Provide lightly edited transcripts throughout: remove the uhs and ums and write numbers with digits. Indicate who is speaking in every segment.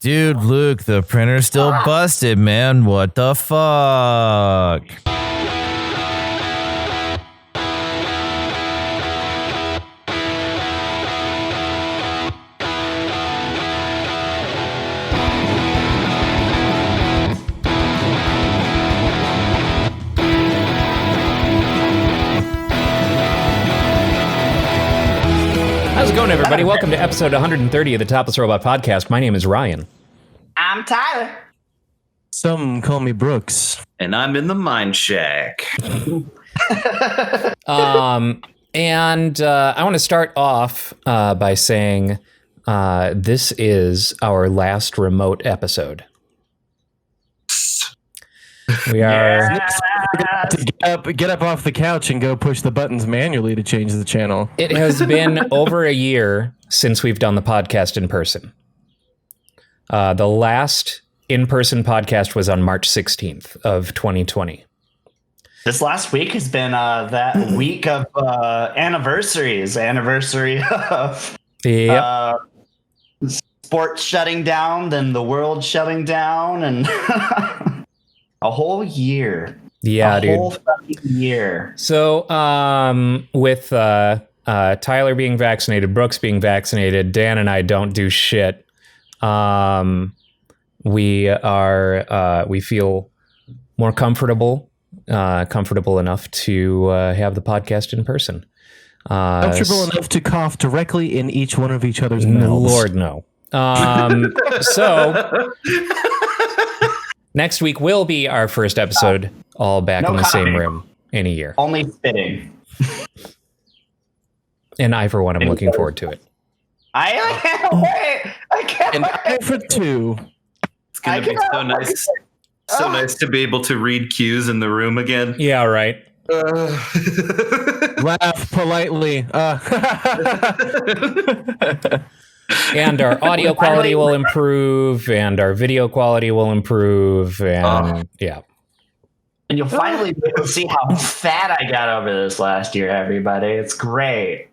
Speaker 1: Dude, Luke, the printer's still busted, man. What the fuck?
Speaker 2: How's it going, everybody? Welcome to episode 130 of the Topless Robot podcast. My name is Ryan.
Speaker 3: I'm Tyler.
Speaker 4: Some call me Brooks.
Speaker 5: And I'm in the mine shack.
Speaker 2: And I want to start off by saying this is our last remote episode. We are
Speaker 4: to get up off the couch and go push the buttons manually to change the channel.
Speaker 2: It has been over a year since we've done the podcast in person. The last in-person podcast was on March 16th of 2020.
Speaker 3: This last week has been that week of anniversaries. Anniversary of sports shutting down, then the world shutting down, and a whole year.
Speaker 2: Yeah, dude.
Speaker 3: Whole fucking year.
Speaker 2: So, with Tyler being vaccinated, Brooks being vaccinated, Dan and I don't do shit. We feel more comfortable enough to have the podcast in person.
Speaker 4: Comfortable enough to cough directly in each one of each other's mouths.
Speaker 2: Lord, no. So next week will be our first episode, all back in the same room in a year.
Speaker 3: Only spitting.
Speaker 2: And I, for one, am looking forward to it.
Speaker 3: I can't wait. I can't
Speaker 4: And
Speaker 3: wait.
Speaker 4: I for two.
Speaker 5: It's gonna be so nice. So nice to be able to read cues in the room again.
Speaker 2: Yeah, right.
Speaker 4: Laugh politely.
Speaker 2: And our audio quality will improve, and our video quality will improve, and yeah.
Speaker 3: And you'll finally be able to see how fat I got over this last year, everybody. It's great.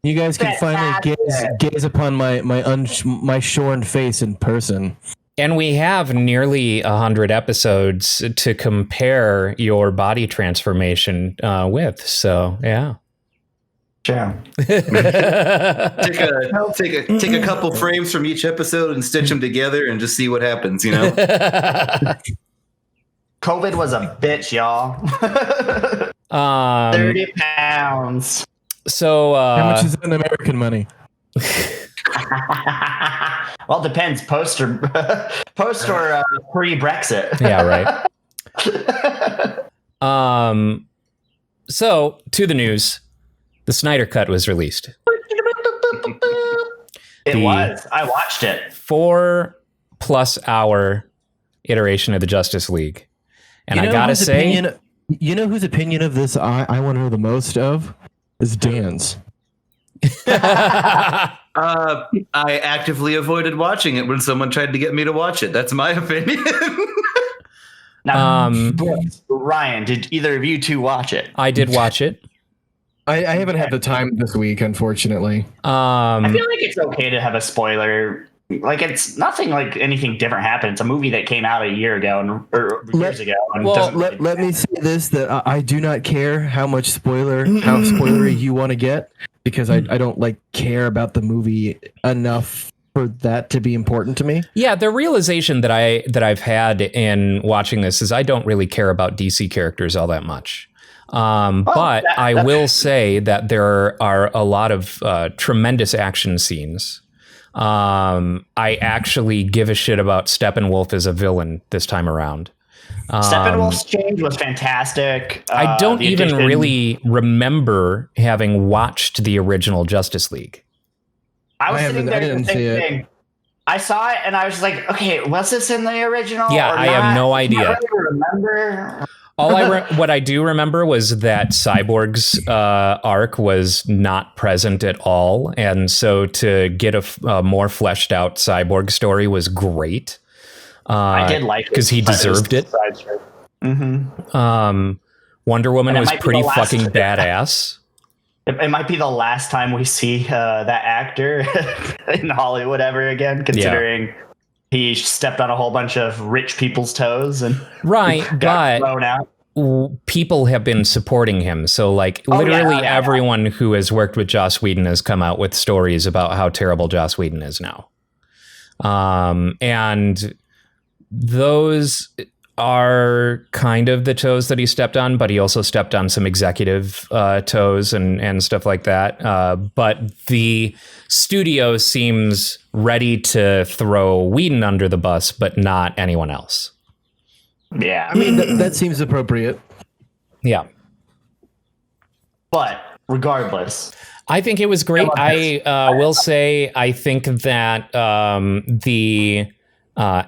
Speaker 4: You guys can finally gaze upon my shorn face in person.
Speaker 2: And we have nearly 100 episodes to compare your body transformation with. So, yeah.
Speaker 3: Sure.
Speaker 5: Take a couple frames from each episode and stitch them together and just see what happens, you know?
Speaker 3: COVID was a bitch, y'all. 30 pounds.
Speaker 2: So,
Speaker 4: how much is in American money?
Speaker 3: Well, it depends. Post or pre-Brexit.
Speaker 2: Yeah, right. So, to the news. The Snyder Cut was released.
Speaker 3: It was. I watched it.
Speaker 2: 4+ hour iteration of the Justice League. And I gotta say...
Speaker 4: you know whose opinion of this I want to know the most of? Is Dan's.
Speaker 5: I actively avoided watching it when someone tried to get me to watch it. That's my opinion.
Speaker 3: Now, Ryan, did either of you two watch it?
Speaker 2: I did watch it.
Speaker 4: I haven't had the time this week, unfortunately.
Speaker 3: I feel like it's okay to have a spoiler. Like, it's nothing like anything different happened. It's a movie that came out a year ago years ago. And
Speaker 4: let me say this, that I do not care how spoilery you want to get, because I don't care about the movie enough for that to be important to me.
Speaker 2: Yeah, the realization that I've had in watching this is I don't really care about DC characters all that much. But I will say that there are a lot of tremendous action scenes. I actually give a shit about Steppenwolf as a villain this time around.
Speaker 3: Steppenwolf's change was fantastic.
Speaker 2: I don't even really remember having watched the original Justice League.
Speaker 3: I didn't see it. I saw it and I was just like, okay, was this in the original?
Speaker 2: Yeah, I have no idea.
Speaker 3: I don't really remember.
Speaker 2: What I do remember was that Cyborg's arc was not present at all, and so to get a more fleshed out Cyborg story was great.
Speaker 3: I did like it
Speaker 2: because he deserved it. Wonder Woman was pretty fucking badass.
Speaker 3: It might be the last time we see that actor in Hollywood ever again, considering he stepped on a whole bunch of rich people's toes and
Speaker 2: Right,
Speaker 3: got
Speaker 2: but
Speaker 3: thrown out.
Speaker 2: people have been supporting him. So like literally everyone who has worked with Joss Whedon has come out with stories about how terrible Joss Whedon is now. And those are kind of the toes that he stepped on, but he also stepped on some executive toes and stuff like that. But the studio seems ready to throw Whedon under the bus, but not anyone else.
Speaker 3: Yeah.
Speaker 4: I mean, that seems appropriate.
Speaker 2: Yeah.
Speaker 3: But regardless,
Speaker 2: I think it was great. I will say, I think that the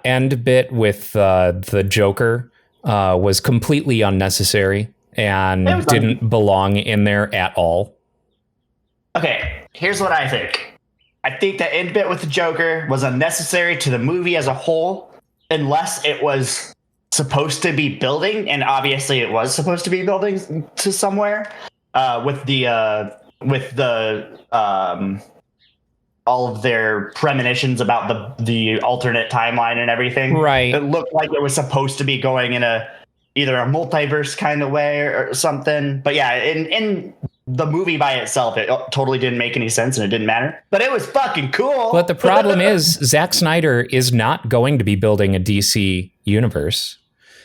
Speaker 2: end bit with the Joker was completely unnecessary and didn't belong in there at all.
Speaker 3: Okay, here's what I think. I think the end bit with the Joker was unnecessary to the movie as a whole, unless it was supposed to be building, and obviously it was supposed to be building to somewhere. With the all of their premonitions about the alternate timeline and everything.
Speaker 2: Right.
Speaker 3: It looked like it was supposed to be going in either a multiverse kind of way or something. But yeah, in the movie by itself, it totally didn't make any sense and it didn't matter. But it was fucking cool.
Speaker 2: But the problem is Zack Snyder is not going to be building a DC universe.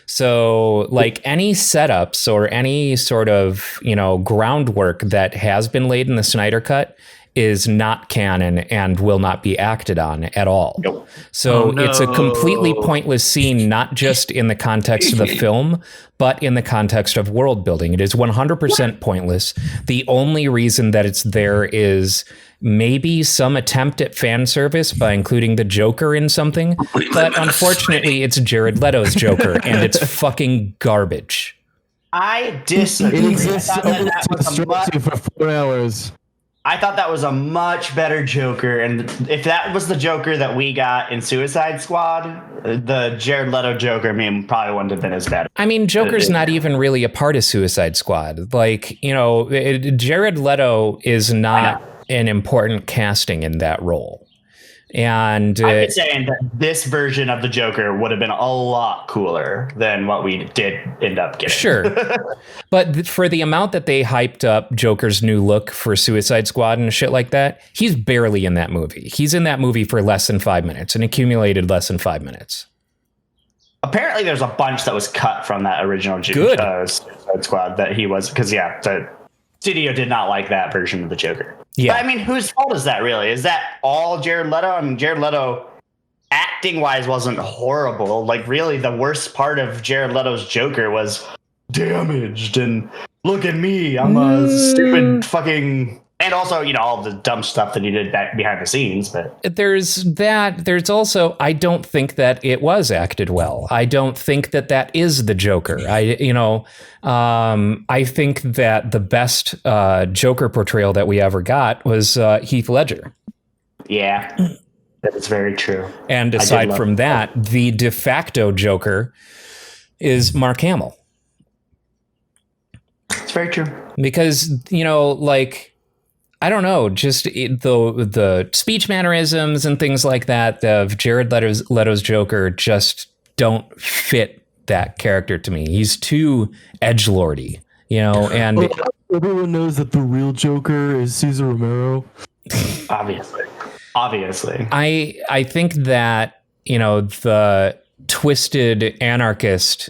Speaker 2: So like any setups or any sort of, groundwork that has been laid in the Snyder Cut is not canon and will not be acted on at all.
Speaker 3: Nope.
Speaker 2: So it's a completely pointless scene, not just in the context of the film, but in the context of world building. It is 100% pointless. The only reason that it's there is maybe some attempt at fan service by including the Joker in something, but unfortunately it's Jared Leto's Joker and it's fucking garbage.
Speaker 3: I disagree.
Speaker 4: It exists only to distract you for 4 hours.
Speaker 3: I thought that was a much better Joker, and if that was the Joker that we got in Suicide Squad, the Jared Leto Joker probably wouldn't have been as bad.
Speaker 2: I mean, Joker's not even really a part of Suicide Squad. Like, Jared Leto is not an important casting in that role. And
Speaker 3: I'm just saying that this version of the Joker would have been a lot cooler than what we did end up getting.
Speaker 2: Sure. But for the amount that they hyped up Joker's new look for Suicide Squad and shit like that, he's barely in that movie. He's in that movie for less than 5 minutes, and accumulated less than 5 minutes.
Speaker 3: Apparently there's a bunch that was cut from that original Suicide Squad that he was, because the studio did not like that version of the Joker.
Speaker 2: Yeah.
Speaker 3: But I mean, whose fault is that really? Is that all Jared Leto? I mean, Jared Leto acting wise wasn't horrible. Like really the worst part of Jared Leto's Joker was damaged and look at me, I'm a stupid fucking, and also, all the dumb stuff that he did back behind the scenes. But
Speaker 2: there's that. There's also, I don't think that it was acted well. I don't think that that is the Joker. I think that the best Joker portrayal that we ever got was Heath Ledger.
Speaker 3: Yeah, that is very true.
Speaker 2: And aside from that, the de facto Joker is Mark Hamill.
Speaker 3: It's very true.
Speaker 2: Because, I don't know, just the speech mannerisms and things like that of Jared Leto's Joker just don't fit that character to me. He's too edgelordy, and
Speaker 4: everyone knows that the real Joker is Cesar Romero.
Speaker 3: Obviously.
Speaker 2: I think that, the twisted anarchist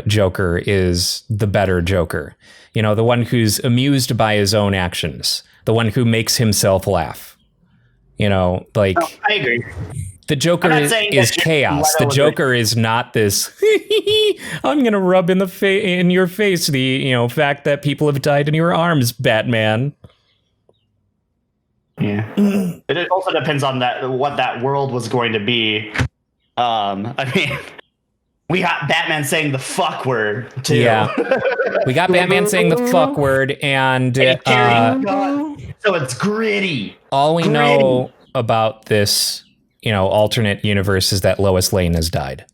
Speaker 2: Joker is the better Joker. The one who's amused by his own actions, the one who makes himself laugh. I
Speaker 3: agree.
Speaker 2: The Joker is chaos. The Joker is not this. I'm gonna rub in your face the fact that people have died in your arms, Batman.
Speaker 3: Yeah. It also depends on what that world was going to be. I mean, we got Batman saying the fuck word too.
Speaker 2: Yeah. We got Batman saying the fuck word, and
Speaker 3: so it's gritty.
Speaker 2: All we know about this, alternate universe is that Lois Lane has died.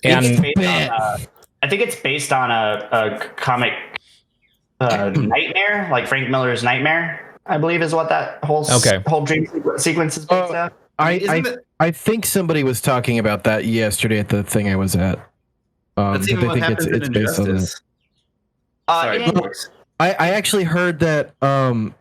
Speaker 2: And
Speaker 3: I think it's based on a comic nightmare, like Frank Miller's Nightmare, I believe is what that whole dream sequence is based on.
Speaker 4: I think somebody was talking about that yesterday at the thing I was at.
Speaker 5: That's even what happens in Injustice. Sorry,
Speaker 4: I actually heard that a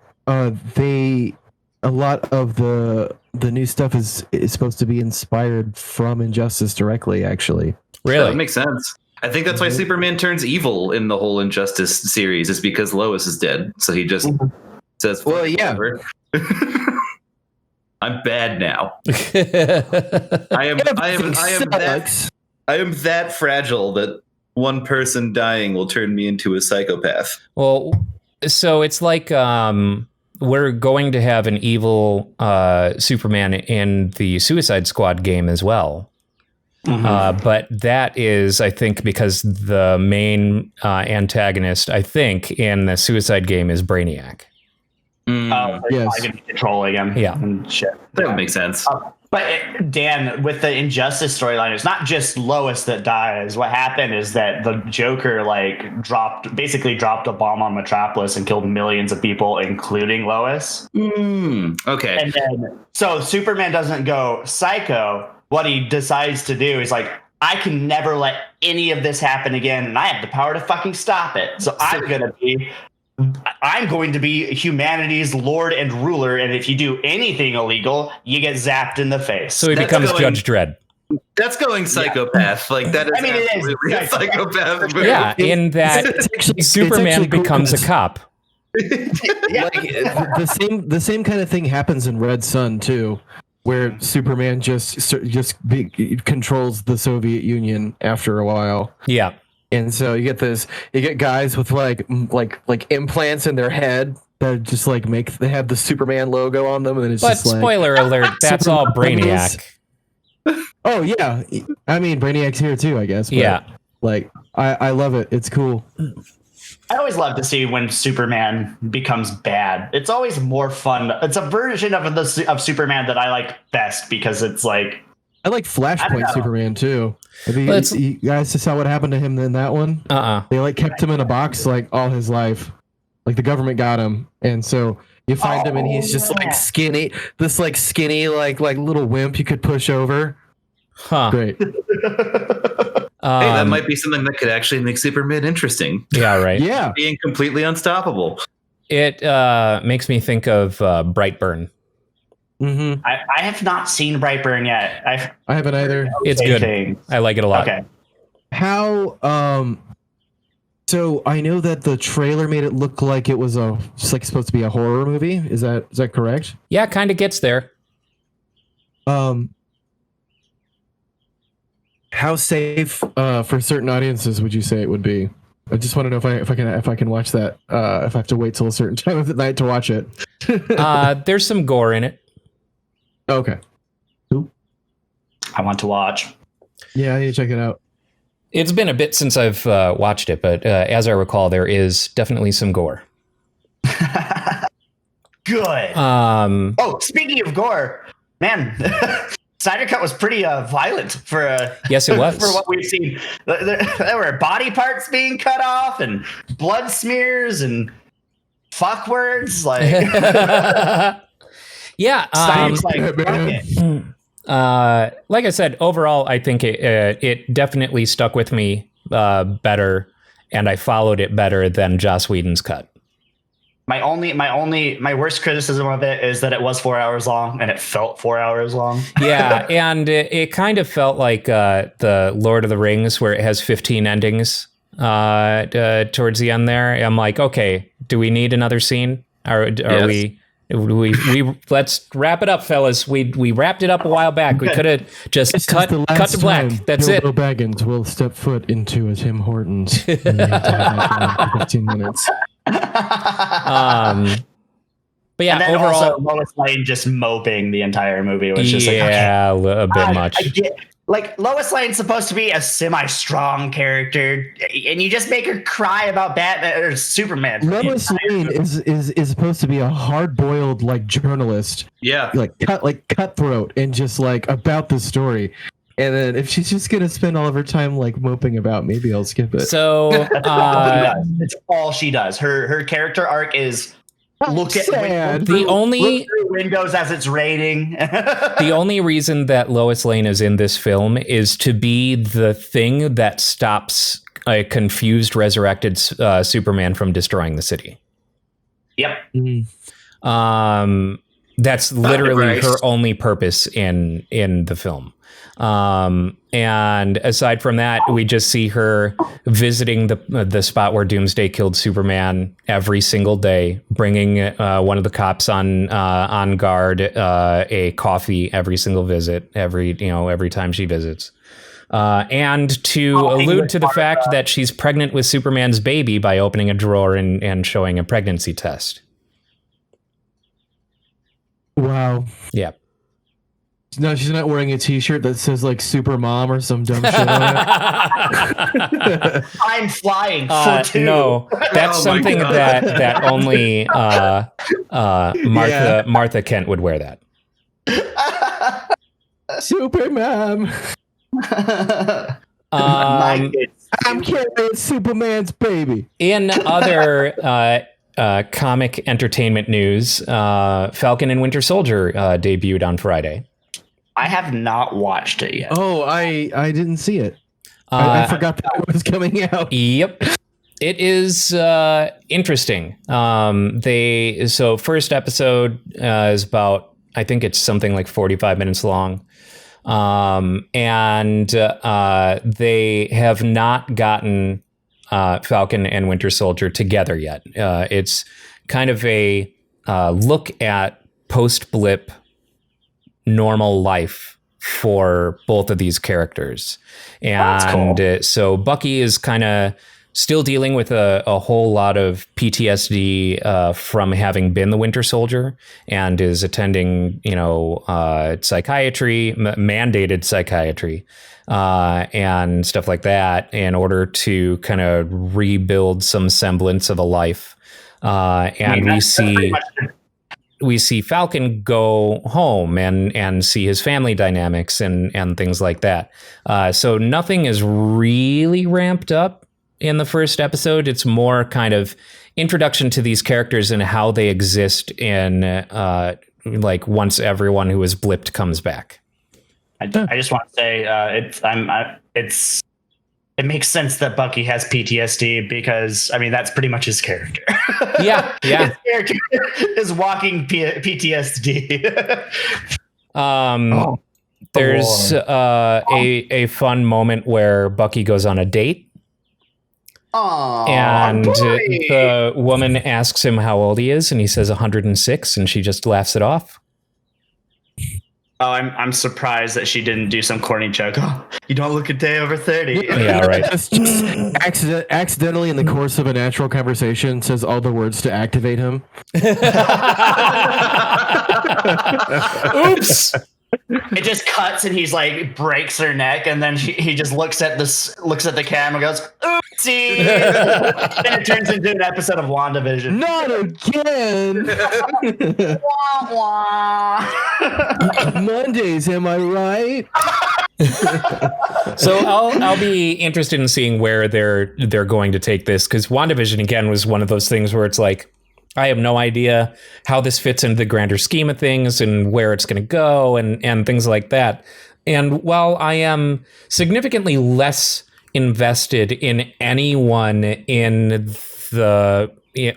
Speaker 4: lot of the new stuff is supposed to be inspired from Injustice directly. Actually,
Speaker 2: Really?
Speaker 5: That makes sense. I think that's why Superman turns evil in the whole Injustice series, is because Lois is dead. So he just says,
Speaker 4: well, yeah.
Speaker 5: I'm bad now. I am that fragile that one person dying will turn me into a psychopath.
Speaker 2: Well, so it's like we're going to have an evil Superman in the Suicide Squad game as well. But that is, I think, because the main antagonist, I think, in the Suicide game is Brainiac.
Speaker 3: Yes. I can control him.
Speaker 2: Yeah.
Speaker 3: And shit.
Speaker 5: That would make sense.
Speaker 3: But Dan, with the Injustice storyline, it's not just Lois that dies. What happened is that the Joker basically dropped a bomb on Metropolis and killed millions of people, including Lois.
Speaker 5: Okay.
Speaker 3: And then, so Superman doesn't go psycho. What he decides to do is like, I can never let any of this happen again, and I have the power to fucking stop it. So I'm going to be humanity's lord and ruler, and if you do anything illegal, you get zapped in the face.
Speaker 2: So he becomes Judge Dredd.
Speaker 5: That's going psychopath. Like that is absolutely a psychopath movie.
Speaker 2: Yeah, in that Superman becomes a cop.
Speaker 4: Like the same kind of thing happens in Red Sun too, where Superman just controls the Soviet Union after a while.
Speaker 2: Yeah.
Speaker 4: And so you get guys with like implants in their head that just like they have the Superman logo on them, and it's just like,
Speaker 2: spoiler alert, that's all Brainiac.
Speaker 4: Oh yeah, I mean Brainiac's here too, I guess. But,
Speaker 2: yeah,
Speaker 4: like I love it. It's cool.
Speaker 3: I always love to see when Superman becomes bad. It's always more fun. It's a version of Superman that I like best because it's like,
Speaker 4: I like Flashpoint Superman too. You guys just saw what happened to him in that one? They like kept him in a box like all his life. Like the government got him, and so you find him and he's just like skinny, like little wimp you could push over.
Speaker 2: Huh.
Speaker 4: Great.
Speaker 5: Hey, that might be something that could actually make Superman interesting.
Speaker 2: Yeah, right.
Speaker 4: Yeah.
Speaker 5: Being completely unstoppable.
Speaker 2: It makes me think of Brightburn.
Speaker 4: Mm-hmm.
Speaker 3: I have not seen Brightburn yet.
Speaker 4: I haven't either.
Speaker 2: It's good. I like it a lot.
Speaker 3: Okay.
Speaker 4: How so I know that the trailer made it look like it was supposed to be a horror movie. Is that correct?
Speaker 2: Yeah, kind of gets there.
Speaker 4: How safe for certain audiences would you say it would be? I just want to know if I can watch that. If I have to wait till a certain time of the night to watch it.
Speaker 2: There's some gore in it.
Speaker 4: Okay. Cool.
Speaker 3: I want to watch.
Speaker 4: Yeah, I need to check it out.
Speaker 2: It's been a bit since I've watched it, but as I recall, there is definitely some gore.
Speaker 3: Good. Speaking of gore, man. Snyder Cut was pretty violent for
Speaker 2: yes, it was.
Speaker 3: For what we've seen. There were body parts being cut off and blood smears and fuck words. Like,
Speaker 2: yeah. Like I said, overall, I think it definitely stuck with me better, and I followed it better than Joss Whedon's cut.
Speaker 3: My worst criticism of it is that it was 4 hours long and it felt 4 hours long.
Speaker 2: Yeah, and it kind of felt like the Lord of the Rings, where it has 15 endings towards the end there. I'm like, okay, do we need another scene? Are we let's wrap it up, fellas. We wrapped it up a while back. We could have just cut to black. That's it.
Speaker 4: Bilbo Baggins will step foot into a Tim Hortons. And you have to have that for 15 minutes.
Speaker 2: But yeah,
Speaker 3: and then
Speaker 2: overall,
Speaker 3: also Lois Lane just moping the entire movie, which is like, okay,
Speaker 2: a bit much.
Speaker 3: I get, like, Lois Lane's supposed to be a semi-strong character, and you just make her cry about Batman or Superman.
Speaker 4: Lois Lane is supposed to be a hard-boiled like journalist,
Speaker 5: yeah,
Speaker 4: like cutthroat, and just like about the story. And then if she's just gonna spend all of her time like moping about, maybe I'll skip it.
Speaker 2: So
Speaker 3: it's all she does. Her character arc is look at windows as it's raining.
Speaker 2: The only reason that Lois Lane is in this film is to be the thing that stops a confused, resurrected Superman from destroying the city.
Speaker 3: Yep.
Speaker 2: That's literally her only purpose in the film. And aside from that, we just see her visiting the spot where Doomsday killed Superman every single day, bringing one of the cops on guard a coffee every single visit, every time she visits. And to allude to the fact that she's pregnant with Superman's baby by opening a drawer and showing a pregnancy test.
Speaker 4: Wow.
Speaker 2: Yeah.
Speaker 4: No, she's not wearing a t-shirt that says like Super Mom or some dumb shit on it.
Speaker 3: I'm flying for two.
Speaker 2: No, that's something that only Martha Kent would wear that.
Speaker 4: Super Mom. I'm carrying Superman's baby.
Speaker 2: In other comic entertainment news, Falcon and Winter Soldier debuted on Friday.
Speaker 3: I have not watched it yet.
Speaker 4: Oh, I didn't see it. I forgot that it was coming out.
Speaker 2: Yep. It is interesting. First episode is about, I think it's something like 45 minutes long. And they have not gotten Falcon and Winter Soldier together yet. It's kind of a look at post-blip normal life for both of these characters. And cool. So Bucky is kind of still dealing with a whole lot of PTSD from having been the Winter Soldier, and is attending, psychiatry, mandated psychiatry, and stuff like that in order to kind of rebuild some semblance of a life. And we see Falcon go home and see his family dynamics and things like that. So nothing is really ramped up in the first episode. It's more kind of introduction to these characters and how they exist in once everyone who is blipped comes back.
Speaker 3: I just want to say it makes sense that Bucky has PTSD because, I mean, that's pretty much his character.
Speaker 2: Yeah.
Speaker 3: His character is walking PTSD.
Speaker 2: There's a fun moment where Bucky goes on a date. And the woman asks him how old he is, and he says 106, and she just laughs it off.
Speaker 3: Oh, I'm surprised that she didn't do some corny joke. Oh, you don't look a day over 30.
Speaker 2: Yeah, right.
Speaker 4: Just accidentally in the course of a natural conversation says all the words to activate him.
Speaker 2: Oops.
Speaker 3: It just cuts and he's like breaks her neck, and then he just looks at the camera and goes, oopsie. And it turns into an episode of WandaVision.
Speaker 4: Not again.
Speaker 3: Wah, wah.
Speaker 4: Mondays, am I right?
Speaker 2: So I'll be interested in seeing where they're going to take this, because WandaVision again was one of those things where it's like, I have no idea how this fits into the grander scheme of things and where it's going to go and things like that. And while I am significantly less invested in anyone in the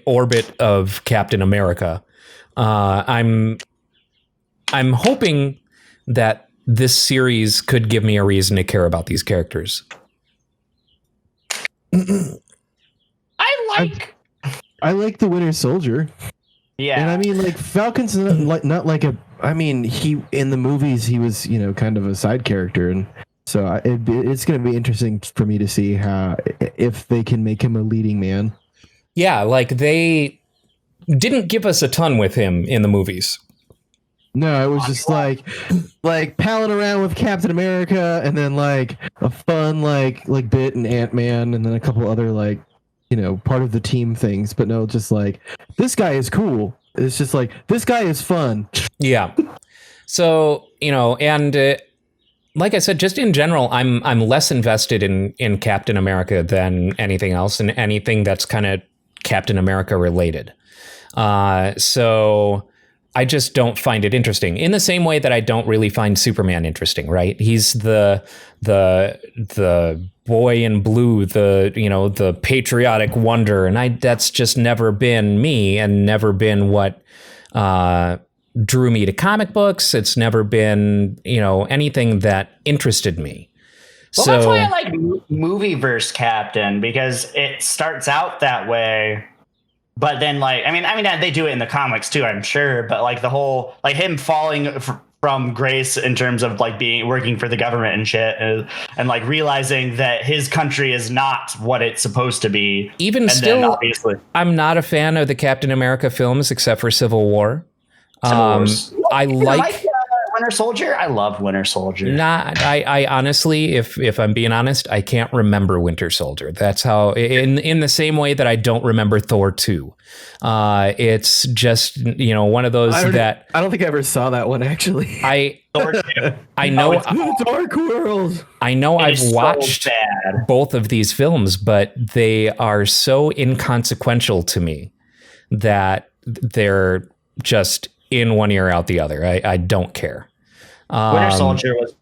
Speaker 2: orbit of Captain America, I'm hoping that this series could give me a reason to care about these characters.
Speaker 4: I like the Winter Soldier.
Speaker 3: Yeah.
Speaker 4: And I mean, like, Falcon's not like a, I mean, he, in the movies, he was, kind of a side character. And so it's going to be interesting for me to see if they can make him a leading man.
Speaker 2: Yeah. Like, they didn't give us a ton with him in the movies.
Speaker 4: No, it was just like palling around with Captain America, and then like a fun, like bit in Ant-Man, and then a couple other part of the team things, but no, just like, this guy is cool. It's just like, this guy is fun.
Speaker 2: Yeah. So, and like I said, just in general, I'm less invested in Captain America than anything else, and anything that's kind of Captain America related. So I just don't find it interesting. In the same way that I don't really find Superman interesting, right? He's the boy in blue, the patriotic wonder, and that's just never been me, and never been what drew me to comic books. It's never been, anything that interested me.
Speaker 3: Well,
Speaker 2: so
Speaker 3: that's why I like Movieverse Captain, because it starts out that way, but then they do it in the comics too, I'm sure. But like the whole him falling from grace in terms of like working for the government and shit, and like realizing that his country is not what it's supposed to be.
Speaker 2: Even still, obviously, I'm not a fan of the Captain America films except for Civil War. I like
Speaker 3: Winter Soldier. I love Winter Soldier.
Speaker 2: I honestly, if I'm being honest, I can't remember Winter Soldier. That's how, in the same way that I don't remember Thor 2. It's just, one of those
Speaker 4: I don't think I ever saw that one, actually.
Speaker 2: I know
Speaker 4: Dark World.
Speaker 2: I know I've watched both of these films, but they are so inconsequential to me that they're just in one ear out the other. I don't care.
Speaker 3: Winter Soldier was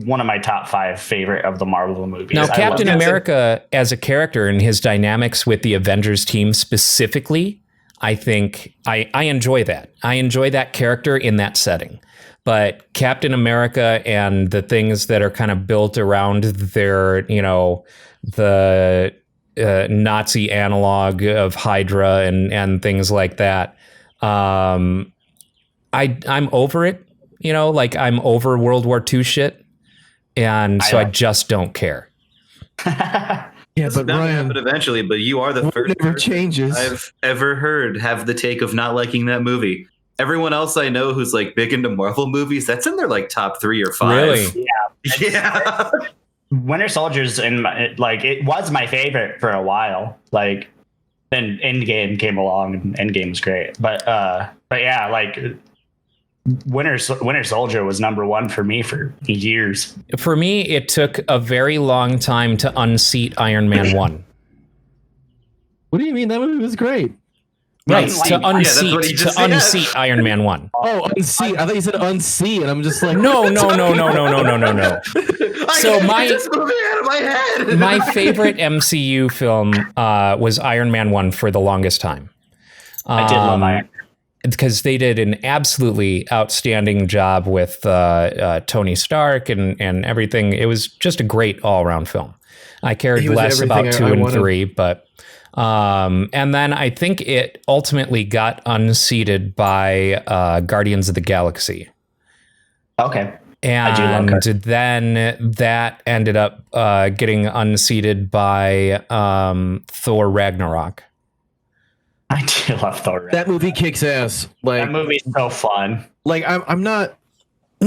Speaker 3: one of my top 5 favorite of the Marvel movies.
Speaker 2: Now, Captain America as a character and his dynamics with the Avengers team specifically, I think I enjoy that. I enjoy that character in that setting. But Captain America and the things that are kind of built around their, the Nazi analog of Hydra and things like that. I'm over it, I'm over World War II shit. And so I just don't care.
Speaker 5: Yeah,
Speaker 4: but Ryan,
Speaker 5: happen eventually, but you are the first
Speaker 4: never changes
Speaker 5: I've ever heard have the take of not liking that movie. Everyone else I know who's like big into Marvel movies, that's in their like top 3 or 5.
Speaker 2: Really?
Speaker 3: Yeah. Winter Soldier's it was my favorite for a while. Like, then Endgame came along, and Endgame was great. But yeah, like Winter Soldier was number 1 for me for years.
Speaker 2: For me, it took a very long time to unseat Iron Man 1.
Speaker 4: What do you mean? That movie was great.
Speaker 2: Right, to unseat Iron Man 1.
Speaker 4: Oh, unseat. I thought you said unsee, and I'm just like...
Speaker 2: No. So
Speaker 5: just moving out of my head.
Speaker 2: My favorite MCU film was Iron Man 1 for the longest time.
Speaker 3: I did love Iron Man.
Speaker 2: Because they did an absolutely outstanding job with Tony Stark and everything. It was just a great all-around film. I cared less about 2 and 3, but... and then I think it ultimately got unseated by Guardians of the Galaxy.
Speaker 3: Okay.
Speaker 2: And then that ended up getting unseated by Thor Ragnarok.
Speaker 3: I do love Thor Ragnarok.
Speaker 4: That movie kicks ass. Like,
Speaker 3: that movie's so fun.
Speaker 4: Like, I'm not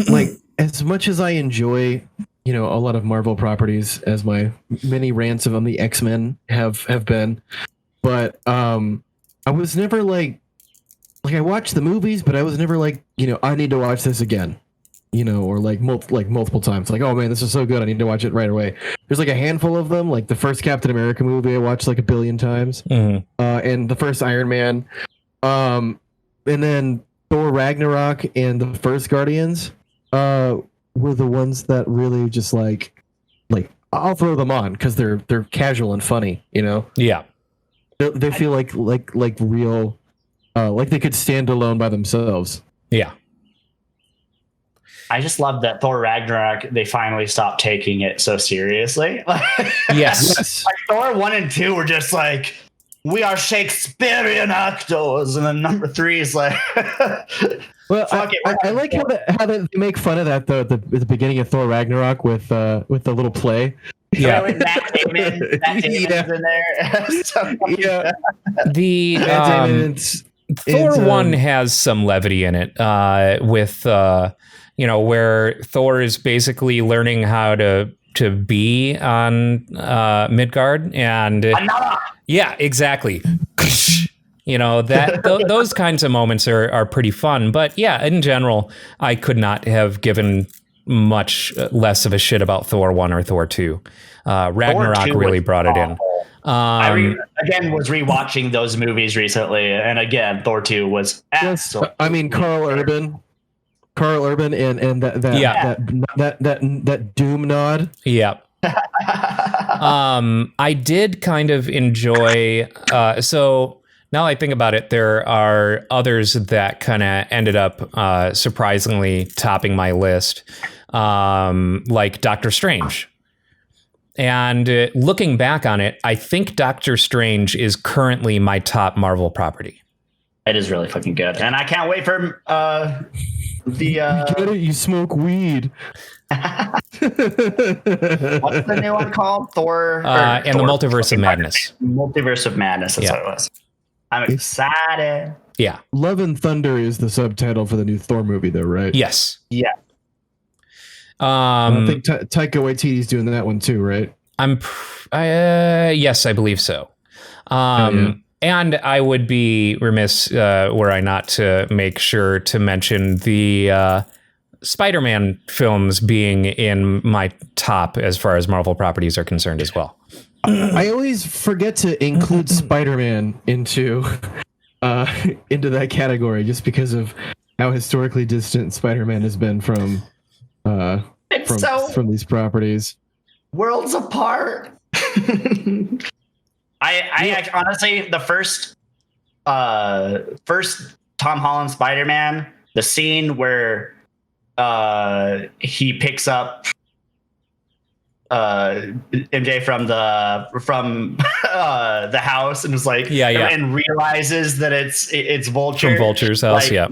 Speaker 4: like, as much as I enjoy a lot of Marvel properties, as my many rants on the X-Men have been, but I was never like I watched the movies, but I was never like, I need to watch this again, or like multiple times. Like, oh man, this is so good, I need to watch it right away. There's like a handful of them, like the first Captain America movie I watched like 1 billion times, and the first Iron Man, and then Thor Ragnarok and the first Guardians were the ones that really just like I'll throw them on because they're casual and funny,
Speaker 2: Yeah,
Speaker 4: they feel like real, like they could stand alone by themselves.
Speaker 2: Yeah,
Speaker 3: I just love that Thor Ragnarok, they finally stopped taking it so seriously.
Speaker 2: Yes.
Speaker 3: Like Thor 1 and 2 were just like, we are Shakespearean actors, and then number 3 is like.
Speaker 4: Well, I like how they make fun of that at the beginning of Thor Ragnarok with the little play.
Speaker 3: Yeah, with Matt Damon's in there.
Speaker 4: Yeah,
Speaker 2: the Thor 1 has some levity in it, with where Thor is basically learning how to be on Midgard, and yeah, exactly. Those kinds of moments are pretty fun. But yeah, in general, I could not have given much less of a shit about Thor 1 or Thor 2. Ragnarok really brought it in.
Speaker 3: Again, was rewatching those movies recently, and again, Thor 2 was absolutely.
Speaker 4: I mean, Carl Urban, and that Doom nod.
Speaker 2: Yeah. I did kind of enjoy. So now I think about it, there are others that kind of ended up surprisingly topping my list, like Doctor Strange. And looking back on it, I think Doctor Strange is currently my top Marvel property.
Speaker 3: It is really fucking good, and I can't wait for the.
Speaker 4: Get it? You smoke weed.
Speaker 3: What's the new one called? Thor
Speaker 2: and the Multiverse of Madness.
Speaker 3: Multiverse of Madness. That's what it was. I'm excited.
Speaker 2: Yeah.
Speaker 4: Love and Thunder is the subtitle for the new Thor movie, though, right?
Speaker 2: Yes.
Speaker 3: Yeah.
Speaker 4: I think Taika Waititi's doing that one too, right?
Speaker 2: Yes, I believe so. And I would be remiss were I not to make sure to mention the Spider-Man films being in my top as far as Marvel properties are concerned as well.
Speaker 4: I always forget to include Spider-Man into that category just because of how historically distant Spider-Man has been from these properties.
Speaker 3: Worlds apart. I honestly, the first Tom Holland Spider-Man, the scene where he picks up MJ from the house and is like, and realizes that it's Vulture
Speaker 2: from Vulture's house.
Speaker 3: Like,
Speaker 2: yeah,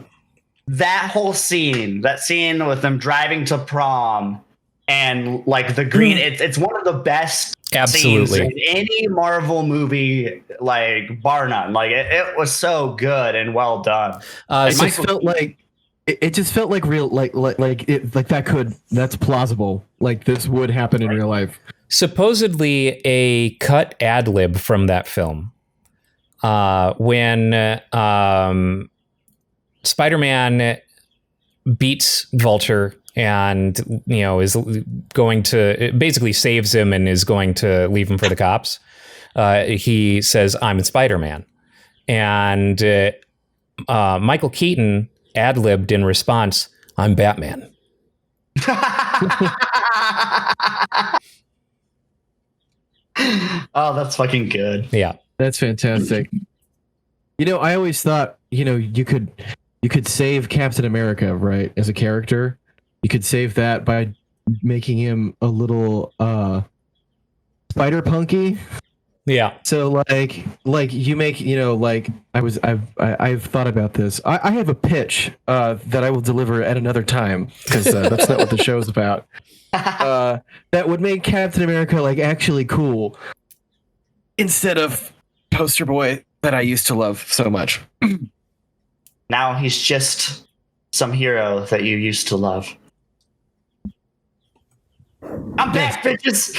Speaker 3: that whole scene, with them driving to prom and like the green, it's one of the best scenes in any Marvel movie, like bar none. Like it was so good and well done.
Speaker 4: It just felt like real, that's plausible. Like this would happen in real life.
Speaker 2: Supposedly a cut ad lib from that film, when Spider-Man beats Vulture and is going to basically saves him and is going to leave him for the cops. He says, "I'm Spider-Man," and Michael Keaton ad-libbed in response, "I'm Batman."
Speaker 3: Oh, that's fucking good.
Speaker 2: Yeah,
Speaker 4: that's fantastic. I always thought you could save Captain America, right, as a character. You could save that by making him a little spider-punky.
Speaker 2: Yeah.
Speaker 4: So like you make I've thought about this. I have a pitch that I will deliver at another time because that's not what the show's about. That would make Captain America like actually cool instead of poster boy that I used to love so much.
Speaker 3: Now he's just some hero that you used to love. I'm back, bitches.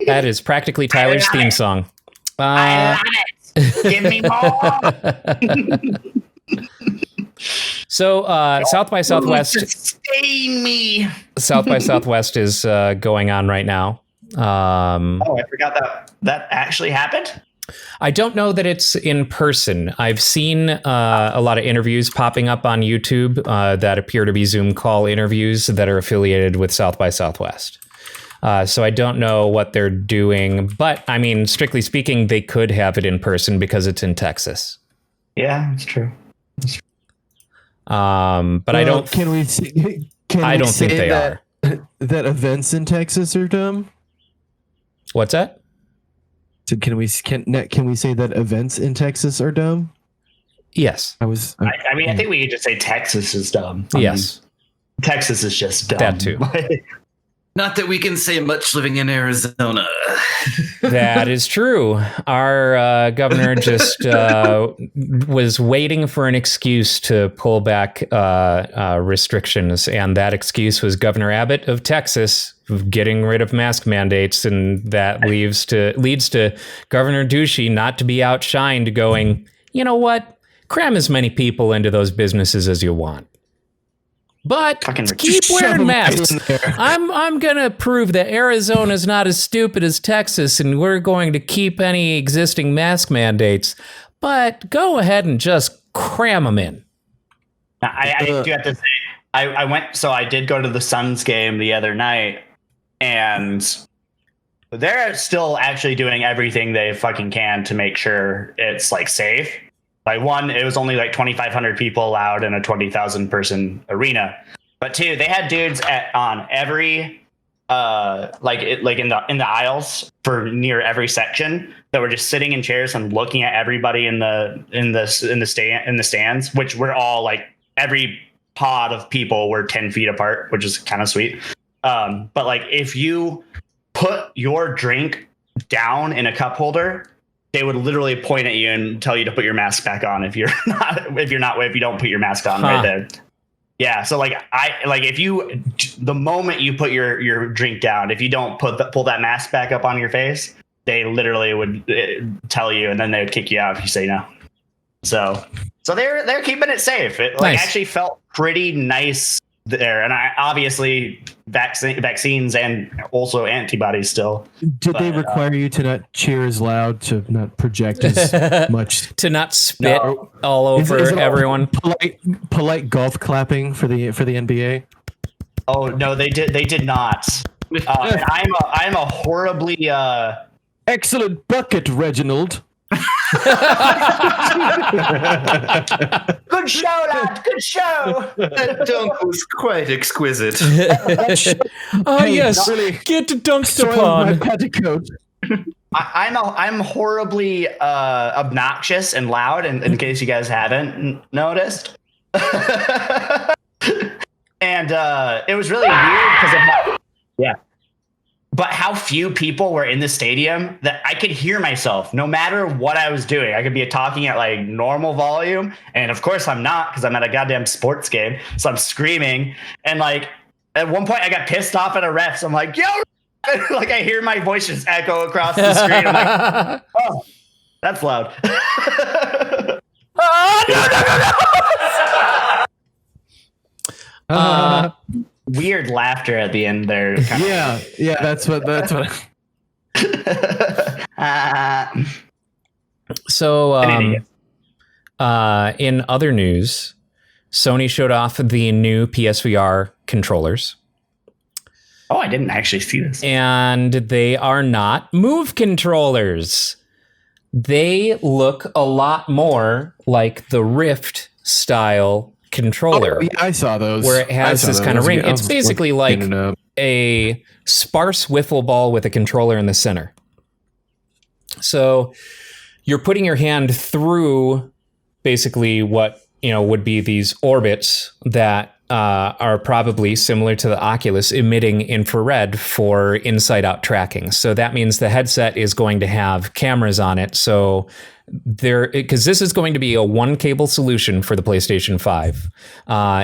Speaker 2: That is practically Tyler's theme song.
Speaker 3: I love it. Give me more.
Speaker 2: So South by Southwest.
Speaker 3: Sustain me.
Speaker 2: South by Southwest is going on right now.
Speaker 3: I forgot that actually happened.
Speaker 2: I don't know that it's in person. I've seen a lot of interviews popping up on YouTube that appear to be Zoom call interviews that are affiliated with South by Southwest. So I don't know what they're doing, but I mean, strictly speaking, they could have it in person because it's in Texas.
Speaker 3: Yeah, it's true.
Speaker 2: But I don't. I don't think they are.
Speaker 4: That events in Texas are dumb.
Speaker 2: What's that?
Speaker 4: So can we say that events in Texas are dumb?
Speaker 2: Yes.
Speaker 3: I think we could just say Texas is dumb.
Speaker 2: Yes.
Speaker 3: Texas is just dumb.
Speaker 2: That too.
Speaker 5: Not that we can say much living in Arizona.
Speaker 2: That is true. Our governor just was waiting for an excuse to pull back restrictions. And that excuse was Governor Abbott of Texas getting rid of mask mandates. And that leads to Governor Ducey not to be outshined going, you know what? Cram as many people into those businesses as you want. But keep wearing masks. I'm gonna prove that Arizona is not as stupid as Texas, and we're going to keep any existing mask mandates. But go ahead and just cram them in.
Speaker 3: I do have to say, I did go to the Suns game the other night, and they're still actually doing everything they fucking can to make sure it's like safe. Like, one, it was only like 2,500 people allowed in a 20,000 person arena. But two, they had dudes on every in the aisles for near every section that were just sitting in chairs and looking at everybody in the stands, which were all like every pod of people were 10 feet apart, which is kind of sweet. But like, if you put your drink down in a cup holder, they would literally point at you and tell you to put your mask back on if you don't put your mask on right there. Yeah. So like the moment you put your drink down, if you don't pull that mask back up on your face, they literally would tell you, and then they would kick you out if you say no. So they're keeping it safe. It actually felt pretty nice there, and obviously vaccines and also antibodies still.
Speaker 4: Did they require you to not cheer as loud, to not project as much,
Speaker 2: to not spit all over everyone?
Speaker 4: Polite golf clapping for the NBA.
Speaker 3: Oh no, they did not. I'm a horribly
Speaker 4: excellent bucket, Reginald.
Speaker 3: Good show, lad. Good show.
Speaker 5: That dunk was quite exquisite.
Speaker 2: Yes, really get dunked upon.
Speaker 4: My petticoat.
Speaker 3: I'm horribly obnoxious and loud, in case you guys haven't noticed. And it was really weird because of but how few people were in the stadium that I could hear myself no matter what I was doing. I could be talking at like normal volume, and of course I'm not, because I'm at a goddamn sports game, so I'm screaming. And like at one point I got pissed off at a ref, so I'm like, yo, like I hear my voice just echo across the screen. I'm like, oh, that's loud. Weird laughter at the end there.
Speaker 4: Yeah, that's what.
Speaker 2: So, in other news, Sony showed off the new PSVR controllers.
Speaker 3: Oh, I didn't actually see this.
Speaker 2: And they are not Move controllers. They look a lot more like the Rift style controller.
Speaker 4: Oh, yeah, I saw those.
Speaker 2: Where it has this kind of ring. It's basically like a sparse wiffle ball with a controller in the center. So you're putting your hand through basically what would be these orbits that are probably similar to the Oculus, emitting infrared for inside-out tracking. So that means the headset is going to have cameras on it. So because this is going to be a one-cable solution for the PlayStation 5.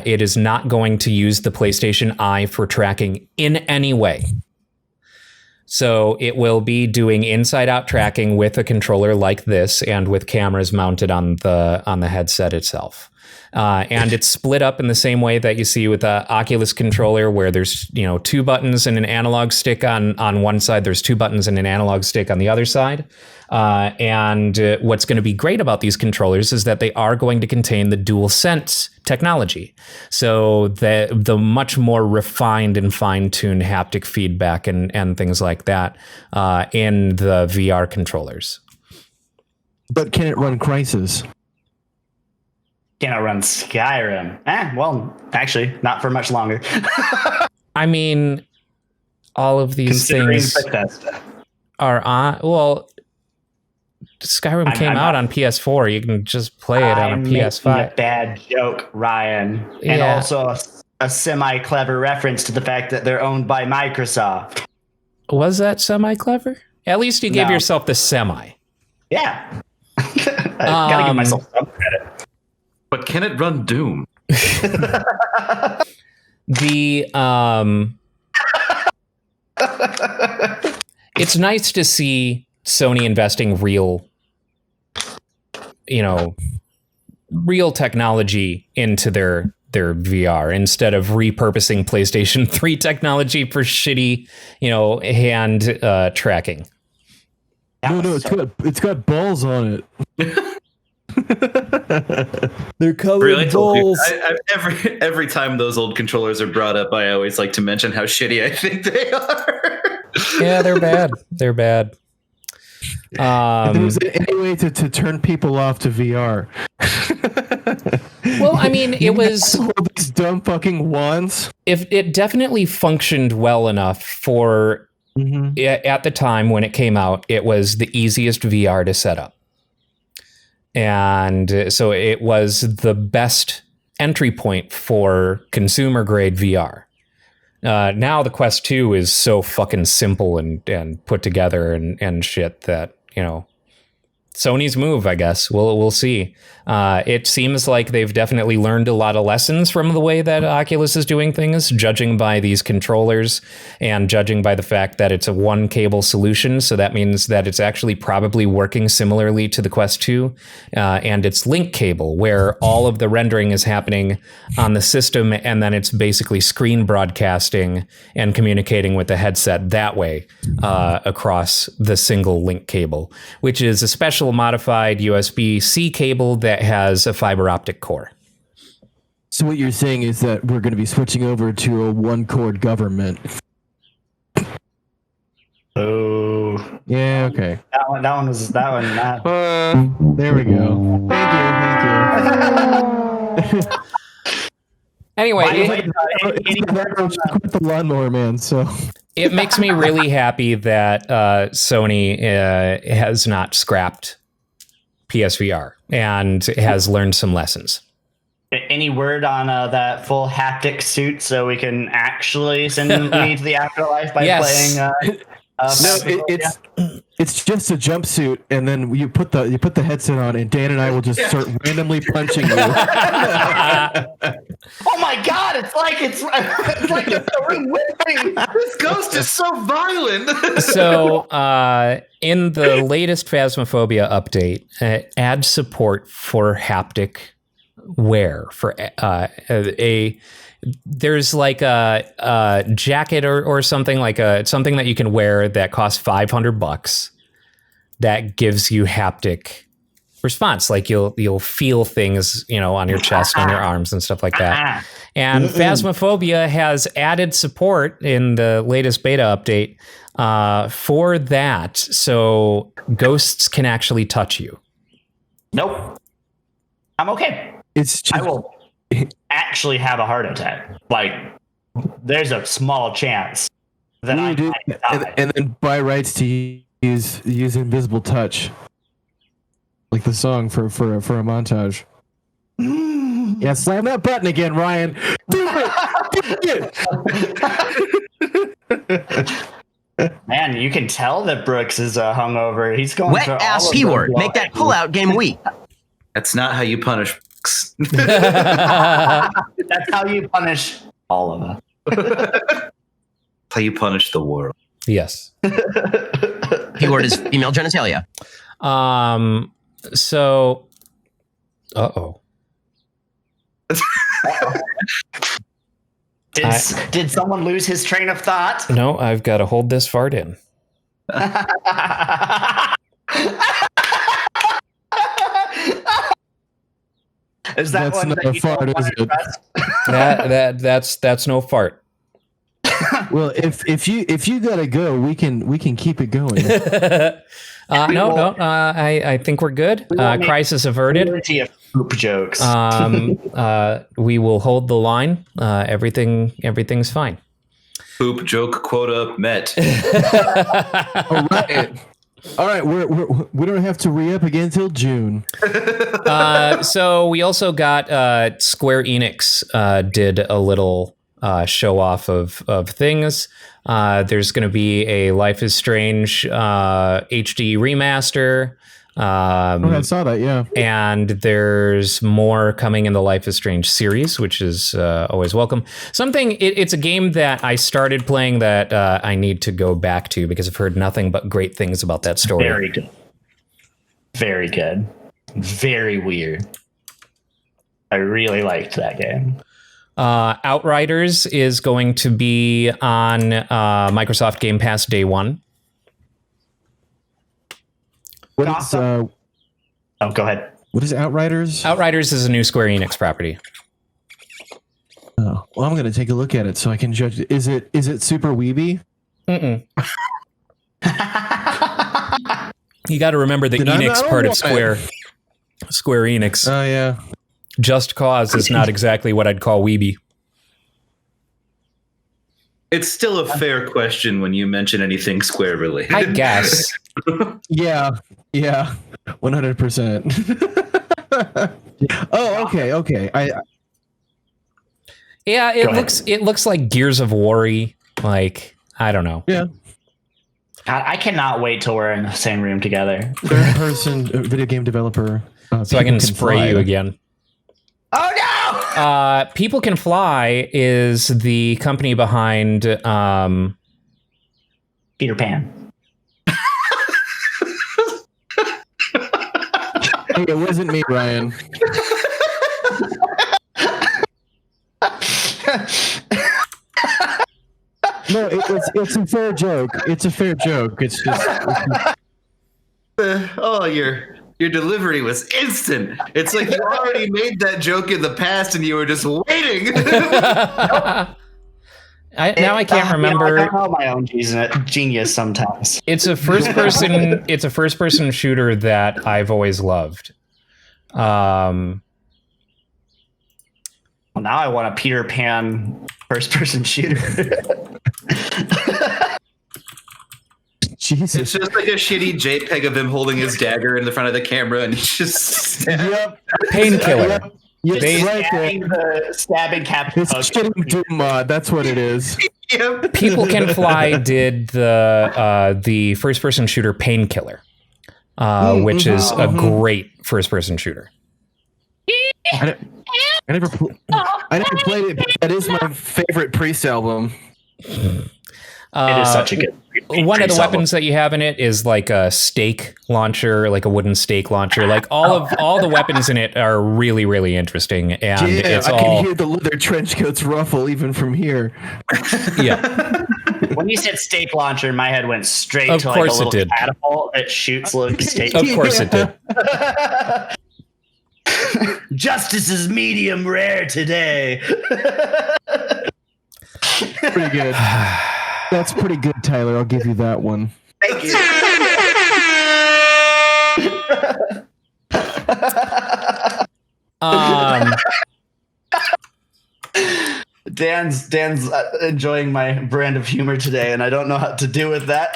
Speaker 2: It is not going to use the PlayStation Eye for tracking in any way. So it will be doing inside-out tracking with a controller like this, and with cameras mounted on the headset itself. And it's split up in the same way that you see with the Oculus controller, where there's 2 buttons and an analog stick on one side. There's 2 buttons and an analog stick on the other side. And what's going to be great about these controllers is that they are going to contain the DualSense technology. So the much more refined and fine-tuned haptic feedback and things like that in the VR controllers.
Speaker 4: But can it run Crysis?
Speaker 3: Can it run Skyrim? Well, actually, not for much longer.
Speaker 2: I mean, all of these things are on. Well, Skyrim came out on PS4. You can just play it on a PS5.
Speaker 3: A bad joke, Ryan, and also a semi-clever reference to the fact that they're owned by Microsoft.
Speaker 2: Was that semi-clever? At least you gave yourself the semi.
Speaker 3: Yeah, I gotta give myself some credit.
Speaker 5: But can it run Doom?
Speaker 2: It's nice to see Sony investing real technology into their their VR instead of repurposing PlayStation 3 technology for shitty, hand tracking.
Speaker 4: No, it's got balls on it.
Speaker 2: They're colored balls.
Speaker 5: Every time those old controllers are brought up, I always like to mention how shitty I think they are.
Speaker 2: Yeah, they're bad. They're bad.
Speaker 4: If there was any way to turn people off to VR.
Speaker 2: Well, I mean, it was
Speaker 4: these dumb fucking wands.
Speaker 2: If it definitely functioned well enough for at the time when it came out, it was the easiest VR to set up. And so it was the best entry point for consumer grade VR. Now the Quest 2 is so fucking simple and put together and shit that, Sony's move, I guess. We'll see. It seems like they've definitely learned a lot of lessons from the way that Oculus is doing things, judging by these controllers and judging by the fact that it's a one cable solution. So that means that it's actually probably working similarly to the Quest 2 and its link cable, where all of the rendering is happening on the system, and then it's basically screen broadcasting and communicating with the headset that way across the single link cable, which is a special modified USB-C cable that has a fiber optic core.
Speaker 4: So what you're saying is that we're going to be switching over to a one-cord government.
Speaker 3: Oh.
Speaker 4: Yeah, okay.
Speaker 3: That one. Not.
Speaker 4: There we go. Thank you.
Speaker 2: Anyway,
Speaker 4: it's the lawnmower man, so...
Speaker 2: It makes me really happy that Sony has not scrapped PSVR and has learned some lessons.
Speaker 3: Any word on that full haptic suit so we can actually send me to the afterlife by playing?
Speaker 4: It's just a jumpsuit, and then you put the headset on, and Dan and I will just start randomly punching you.
Speaker 3: Oh my god! It's like a room whipping.
Speaker 5: This ghost is so violent.
Speaker 2: So, in the latest Phasmophobia update, add support for haptic wear for there's like a jacket or something, like something that you can wear that costs $500 that gives you haptic response. Like you'll feel things, on your chest, on your arms and stuff like that. And Phasmophobia has added support in the latest beta update for that. So ghosts can actually touch you.
Speaker 3: Nope. I'm okay.
Speaker 4: I
Speaker 3: will actually have a heart attack. Like, there's a small chance that I might die.
Speaker 4: And then buy rights to use invisible touch, like the song for a montage. Yeah, slam that button again, Ryan. Do
Speaker 3: it. Man, you can tell that Brooks is hungover. He's going
Speaker 6: wet ass P-word. Make that pull-out game weak.
Speaker 5: That's not how you punish.
Speaker 3: That's how you punish all of us.
Speaker 5: How you punish the world.
Speaker 2: Yes.
Speaker 6: Keyword is female genitalia.
Speaker 2: So. Uh-oh.
Speaker 3: Did someone lose his train of thought?
Speaker 2: No, I've got to hold this fart in.
Speaker 3: Is that
Speaker 4: that's
Speaker 3: one
Speaker 4: not
Speaker 3: that
Speaker 4: a
Speaker 3: you
Speaker 4: fart,
Speaker 3: don't
Speaker 4: is
Speaker 3: want
Speaker 4: it?
Speaker 2: That's no fart.
Speaker 4: Well, if you gotta go, we can keep it going.
Speaker 2: No. I think we're good. Crisis averted.
Speaker 3: Poop jokes.
Speaker 2: We will hold the line. Everything's fine.
Speaker 5: Poop joke quota met.
Speaker 4: All right. We don't have to re-up again until June.
Speaker 2: So we also got Square Enix did a little show off of things. There's going to be a Life is Strange HD remaster.
Speaker 4: I saw that, yeah.
Speaker 2: And there's more coming in the Life is Strange series, which is always welcome. It's a game that I started playing that I need to go back to because I've heard nothing but great things about that story.
Speaker 3: Very good. Very good. Very weird. I really liked that game.
Speaker 2: Outriders is going to be on Microsoft Game Pass day one.
Speaker 4: What is,
Speaker 3: go ahead.
Speaker 4: What is Outriders?
Speaker 2: Outriders is a new Square Enix property.
Speaker 4: Oh, well, I'm going to take a look at it so I can judge. Is it super weeby?
Speaker 2: Mm-mm. You got to remember the Enix part of Square Enix.
Speaker 4: Oh, yeah.
Speaker 2: Just Cause is not exactly what I'd call weeby.
Speaker 5: It's still a fair question when you mention anything Square related.
Speaker 2: I guess.
Speaker 4: Yeah, 100%. Oh, okay.
Speaker 2: It looks like Gears of War. Like, I don't know.
Speaker 4: Yeah.
Speaker 3: God, I cannot wait till we're in the same room together.
Speaker 4: Third-person video game developer.
Speaker 2: So I can spray you again.
Speaker 3: Oh no!
Speaker 2: People Can Fly is the company behind
Speaker 3: Peter Pan.
Speaker 4: Hey, it wasn't me, Ryan. No, it's a fair joke. It's a fair joke. It's just.
Speaker 5: Your delivery was instant. It's like you already made that joke in the past and you were just waiting.
Speaker 2: I can't remember.
Speaker 3: I know my own genius sometimes.
Speaker 2: It's a first person shooter that I've always loved.
Speaker 3: Well, now I want a Peter Pan first person shooter.
Speaker 4: Jesus.
Speaker 5: It's just like a shitty JPEG of him holding his dagger in the front of the camera and he's just
Speaker 2: Painkiller.
Speaker 3: Stabbing Captain
Speaker 4: It's a shitty Doom mod. That's what it is.
Speaker 5: Yep.
Speaker 2: People Can Fly did the first person shooter Painkiller, which is a great first person shooter.
Speaker 4: I never played it, but that is my favorite Priest album.
Speaker 3: It is such a good.
Speaker 2: One of the weapons that you have in it is like a stake launcher, like a wooden stake launcher. Like all the weapons in it are really, really interesting. And
Speaker 4: I can hear the leather trench coats ruffle even from here.
Speaker 2: Yeah.
Speaker 3: When you said stake launcher, my head went straight
Speaker 2: Of
Speaker 3: to like
Speaker 2: course
Speaker 3: a little
Speaker 2: it did.
Speaker 3: catapult that shoots little stakes.
Speaker 2: Of course it did.
Speaker 3: Justice is medium rare today.
Speaker 4: Pretty good. That's pretty good, Tyler. I'll give you that one.
Speaker 3: Thank you. Dan's enjoying my brand of humor today, and I don't know how to do with that.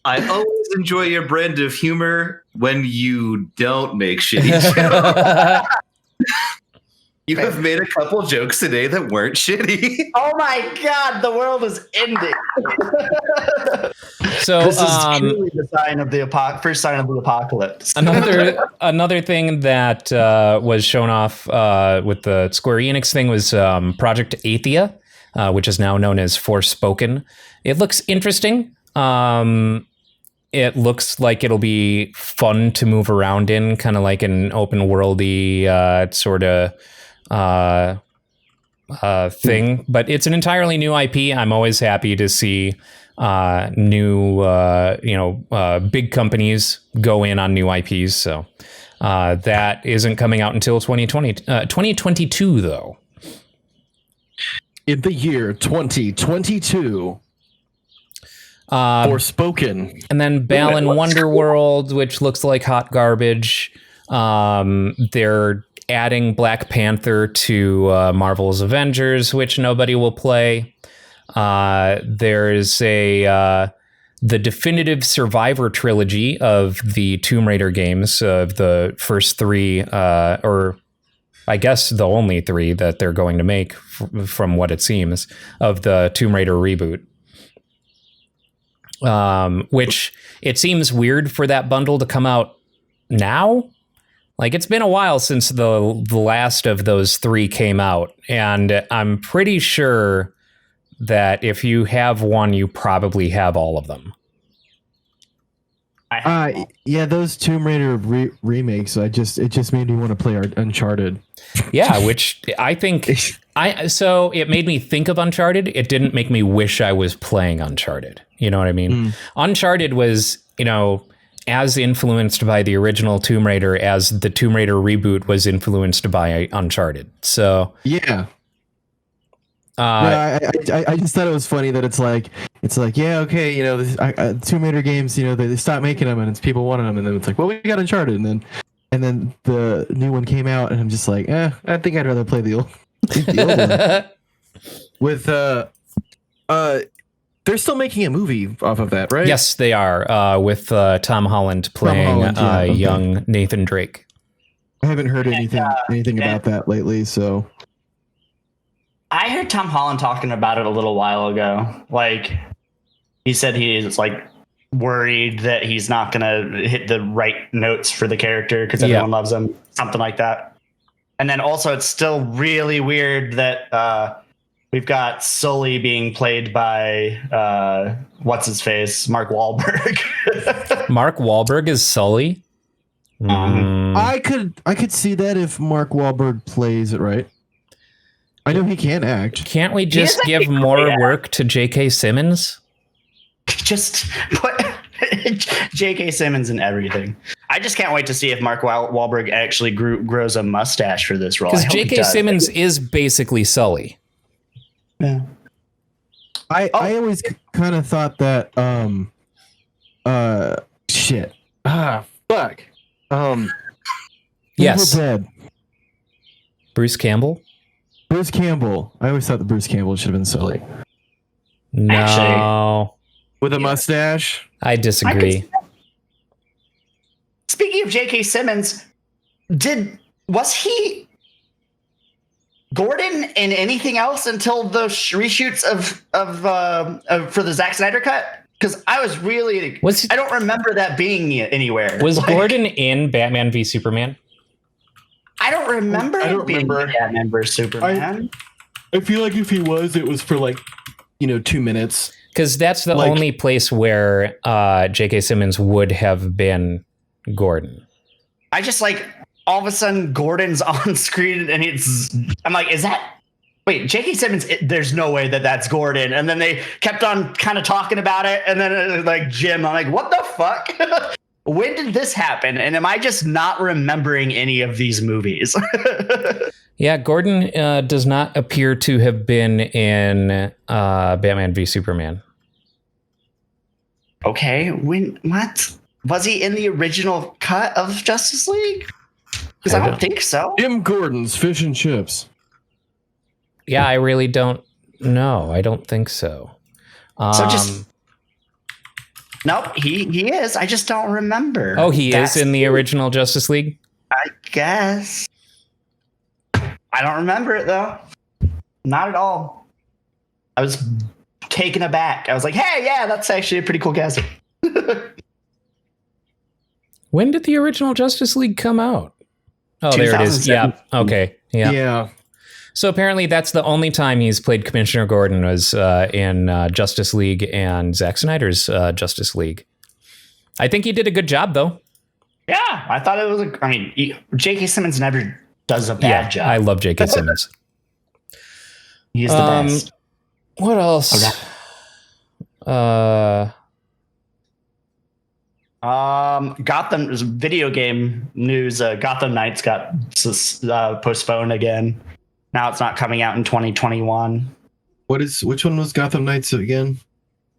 Speaker 5: I always enjoy your brand of humor when you don't make shitty jokes. You have made a couple jokes today that weren't shitty.
Speaker 3: Oh my god, the world is ending.
Speaker 2: So
Speaker 3: this is truly the sign of the first sign of the apocalypse.
Speaker 2: Another thing that was shown off with the Square Enix thing was Project Athia, which is now known as Forspoken. It looks interesting. It looks like it'll be fun to move around in, kind of like an open worldy sort of thing, but it's an entirely new IP. I'm always happy to see new big companies go in on new IPs. So that isn't coming out until 2022 though.
Speaker 4: In the year 2022. Forspoken.
Speaker 2: And then Balan Wonderworld, which looks like hot garbage. They're adding Black Panther to Marvel's Avengers, which nobody will play. There's the definitive Survivor trilogy of the Tomb Raider games, of the first three, or I guess the only three that they're going to make, from what it seems, of the Tomb Raider reboot. Which it seems weird for that bundle to come out now. Like, it's been a while since the last of those three came out, and I'm pretty sure that if you have one, you probably have all of them.
Speaker 4: Yeah, those Tomb Raider remakes. It just made me want to play Uncharted.
Speaker 2: Yeah, which I think so it made me think of Uncharted. It didn't make me wish I was playing Uncharted. You know what I mean? Uncharted was, as influenced by the original Tomb Raider as the Tomb Raider reboot was influenced by Uncharted. So
Speaker 4: yeah. I just thought it was funny that it's like yeah, okay, Tomb Raider games, they stopped making them and it's people wanted them, and then it's like, well, we got Uncharted, and then the new one came out, and I'm just like, I think I'd rather play the old one. With they're still making a movie off of that, right?
Speaker 2: Yes, they are, with Tom Holland playing young Nathan Drake.
Speaker 4: I haven't heard anything about that lately, so.
Speaker 3: I heard Tom Holland talking about it a little while ago. Like, he said he's like worried that he's not gonna hit the right notes for the character because everyone loves him, something like that. And then also, it's still really weird that we've got Sully being played by what's his face, Mark Wahlberg.
Speaker 2: Mark Wahlberg is Sully.
Speaker 4: I could see that if Mark Wahlberg plays it right. I know he can act.
Speaker 2: Can't we just give more work to J.K. Simmons?
Speaker 3: Just put J.K. Simmons in everything. I just can't wait to see if Mark Wahlberg actually grows a mustache for this role.
Speaker 2: Because J.K. Simmons is basically Sully.
Speaker 3: Yeah.
Speaker 4: I always kind of thought that shit. Fuck.
Speaker 2: Yes.
Speaker 4: Dead.
Speaker 2: Bruce Campbell.
Speaker 4: Bruce Campbell. I always thought that Bruce Campbell should have been Sully.
Speaker 2: No.
Speaker 3: Actually,
Speaker 4: with a mustache?
Speaker 2: I disagree.
Speaker 3: Speaking of J.K. Simmons, was he Gordon in anything else until the reshoots of for the Zack Snyder cut? Because I was really I don't remember that being anywhere.
Speaker 2: Was Gordon in Batman v Superman?
Speaker 3: I don't remember. Batman vs Superman.
Speaker 4: I feel like if he was, it was for 2 minutes.
Speaker 2: Because that's the only place where J.K. Simmons would have been Gordon.
Speaker 3: I just all of a sudden Gordon's on screen and I'm like, is that? Wait, J.K. Simmons? There's no way that's Gordon. And then they kept on kind of talking about it, and then Jim, I'm like, what the fuck? When did this happen? And am I just not remembering any of these movies?
Speaker 2: Yeah, Gordon does not appear to have been in Batman v Superman.
Speaker 3: Okay, what? Was he in the original cut of Justice League? Because I don't think so.
Speaker 4: Jim Gordon's Fish and Chips.
Speaker 2: Yeah, I really don't know. I don't think so.
Speaker 3: Nope, he is. I just don't remember.
Speaker 2: Oh, he is in the original Justice League?
Speaker 3: I guess. I don't remember it, though. Not at all. I was taken aback. I was like, hey, yeah, that's actually a pretty cool casting.
Speaker 2: When did the original Justice League come out? Oh, there it is. Yeah. Okay. Yeah. So apparently that's the only time he's played Commissioner Gordon was in Justice League and Zack Snyder's Justice League. I think he did a good job, though.
Speaker 3: Yeah, I thought it was J.K. Simmons never does a bad job.
Speaker 2: I love J.K. Simmons.
Speaker 3: He's the best.
Speaker 2: What else?
Speaker 3: Okay. Gotham's video game news. Gotham Knights got postponed again. Now it's not coming out in 2021.
Speaker 4: Which one was Gotham Knights again?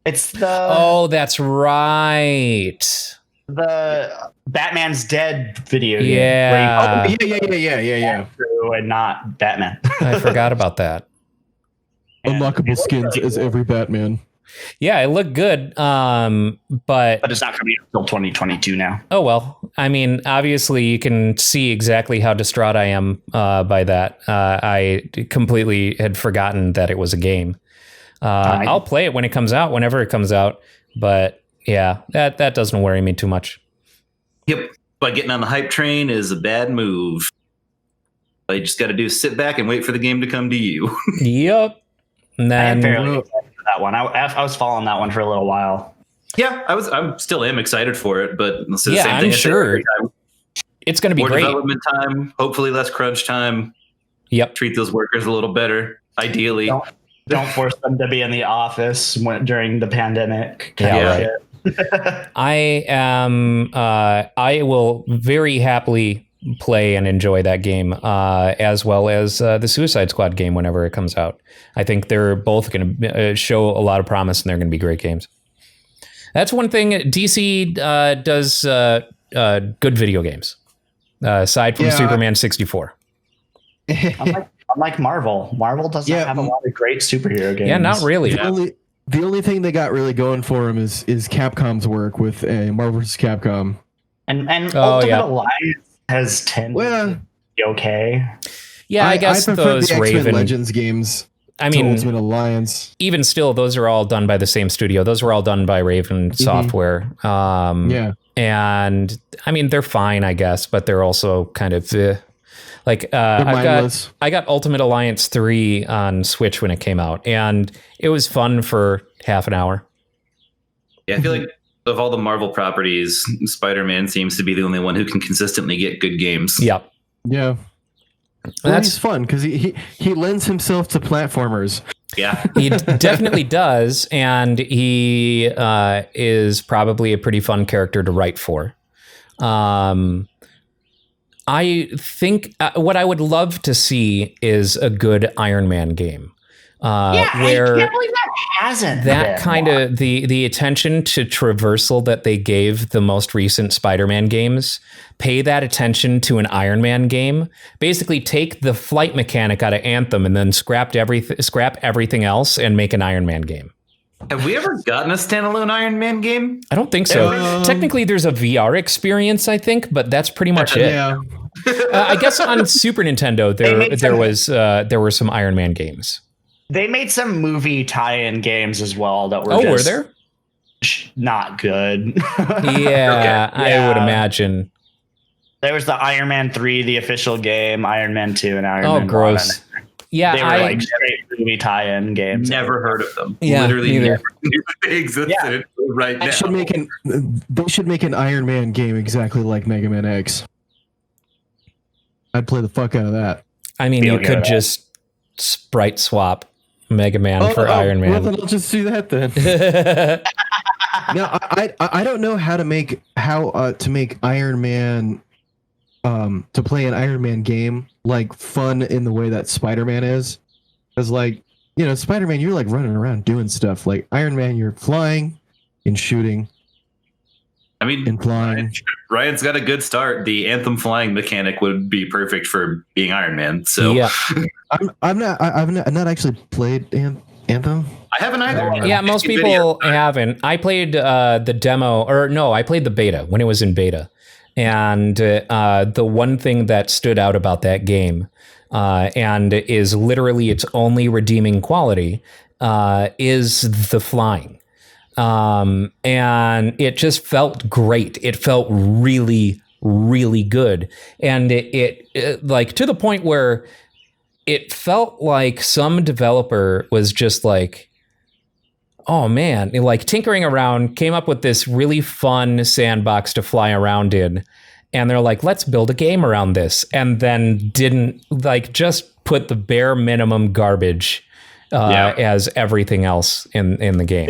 Speaker 3: It's the
Speaker 2: that's right.
Speaker 3: The Batman's Dead video game.
Speaker 2: Yeah.
Speaker 4: Yeah.
Speaker 3: And not Batman.
Speaker 2: I forgot about that.
Speaker 4: Unlockable skins as every Batman.
Speaker 2: Yeah, it looked good, but
Speaker 3: it's not coming out until 2022 now.
Speaker 2: Oh well, I mean, obviously you can see exactly how distraught I am by that. I completely had forgotten that it was a game. I'll play it when it comes out, whenever it comes out. But yeah, that doesn't worry me too much.
Speaker 5: Yep, but getting on the hype train is a bad move. All you just got to do is sit back and wait for the game to come to you.
Speaker 2: Yep. And then
Speaker 3: I am fairly excited for that one. I was following that one for a little while.
Speaker 5: Yeah, I'm still excited for it, but it's the
Speaker 2: Yeah,
Speaker 5: same
Speaker 2: I'm
Speaker 5: thing
Speaker 2: sure it's going to be
Speaker 5: more
Speaker 2: great.
Speaker 5: development time, hopefully less crunch time.
Speaker 2: Yep.
Speaker 5: Treat those workers a little better, ideally.
Speaker 3: Don't force them to be in the office during the pandemic.
Speaker 2: Yeah, right. I will very happily play and enjoy that game, as well as the Suicide Squad game whenever it comes out. I think they're both going to show a lot of promise, and they're going to be great games. That's one thing DC does good video games, aside from Superman 64.
Speaker 3: Unlike Marvel. Marvel doesn't have a lot of great superhero games.
Speaker 2: Yeah, not really.
Speaker 4: The only thing they got really going for him is Capcom's work with Marvel vs. Capcom.
Speaker 3: And Ultimate Alliance has tended to be okay.
Speaker 2: Yeah, I guess those
Speaker 4: the
Speaker 2: Raven
Speaker 4: Legends games.
Speaker 2: I mean,
Speaker 4: Ultimate Alliance.
Speaker 2: Even still, those are all done by the same studio. Those were all done by Raven Software. And I mean, they're fine, I guess, but they're also kind of like I got Ultimate Alliance 3 on Switch when it came out, and it was fun for half an hour.
Speaker 5: Yeah, I feel like of all the Marvel properties, Spider-Man seems to be the only one who can consistently get good games.
Speaker 2: Yep.
Speaker 4: Yeah. Well, that's fun because he lends himself to platformers.
Speaker 5: Yeah,
Speaker 2: he definitely does, and he is probably a pretty fun character to write for. I think what I would love to see is a good Iron Man game.
Speaker 3: I can't believe that hasn't.
Speaker 2: That kind of the attention to traversal that they gave the most recent Spider-Man games, pay that attention to an Iron Man game. Basically, take the flight mechanic out of Anthem and then scrap everything else and make an Iron Man game.
Speaker 5: Have we ever gotten a standalone Iron Man game?
Speaker 2: I don't think so. Technically, there's a VR experience, I think, but that's pretty much it.
Speaker 4: Yeah.
Speaker 2: I guess on Super Nintendo there were some Iron Man games.
Speaker 3: They made some movie tie-in games as well that were
Speaker 2: were there?
Speaker 3: Not good.
Speaker 2: Yeah, I would imagine.
Speaker 3: There was the Iron Man 3, the official game, Iron Man 2, and Iron Man 1. Oh,
Speaker 2: gross. Yeah,
Speaker 3: they were like straight movie tie-in games.
Speaker 5: Never heard of them.
Speaker 2: Yeah,
Speaker 5: literally
Speaker 2: neither.
Speaker 5: never knew they existed right now.
Speaker 4: They should make an Iron Man game exactly like Mega Man X. I'd play the fuck out of that.
Speaker 2: I mean, you could just sprite swap Mega Man for Iron Man.
Speaker 4: Well, then I'll just do that then. No, I don't know how to make Iron Man to play an Iron Man game like fun in the way that Spider-Man is, because like Spider-Man, you're like running around doing stuff. Like Iron Man, you're flying and shooting.
Speaker 5: I mean,
Speaker 4: and flying.
Speaker 5: Ryan's got a good start. The Anthem flying mechanic would be perfect for being Iron Man. So
Speaker 2: yeah.
Speaker 4: I've not actually played Anthem.
Speaker 5: I haven't either.
Speaker 2: Yeah, most people haven't. I played the demo, I played the beta when it was in beta. And the one thing that stood out about that game, and is literally its only redeeming quality, is the flying. And it just felt great. It felt really, really good. And it like to the point where it felt like some developer was just like, oh man, like tinkering around, came up with this really fun sandbox to fly around in. And they're like, let's build a game around this. And then didn't just put the bare minimum garbage as everything else in the game.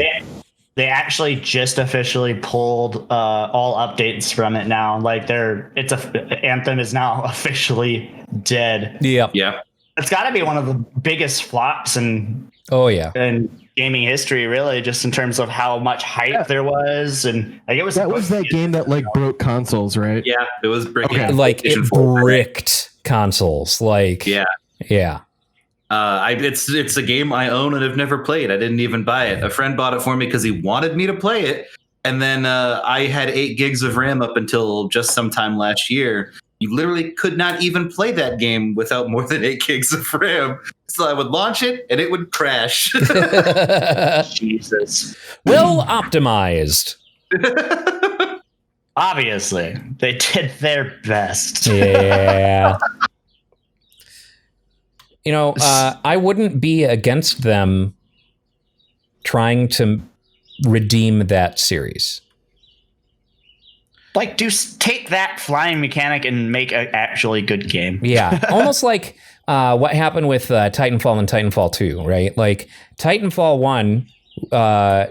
Speaker 3: They actually just officially pulled all updates from it now. Like Anthem is now officially dead.
Speaker 2: Yep.
Speaker 5: Yeah.
Speaker 3: It's got to be one of the biggest flops in gaming history, really, just in terms of how much hype there was, and like
Speaker 4: that game that like broke consoles, right?
Speaker 5: Yeah, it was breaking.
Speaker 2: Okay. Like it bricked consoles. Like yeah.
Speaker 5: It's a game I own and have never played. I didn't even buy it. A friend bought it for me because he wanted me to play it. And then I had 8 gigs of RAM up until just sometime last year. You literally could not even play that game without more than 8 gigs of RAM. So I would launch it and it would crash.
Speaker 3: Jesus.
Speaker 2: Well optimized.
Speaker 3: Obviously, they did their best.
Speaker 2: Yeah. I wouldn't be against them trying to redeem that series.
Speaker 3: Like, take that flying mechanic and make an actually good game.
Speaker 2: Yeah, almost like what happened with Titanfall and Titanfall 2, right? Like, Titanfall 1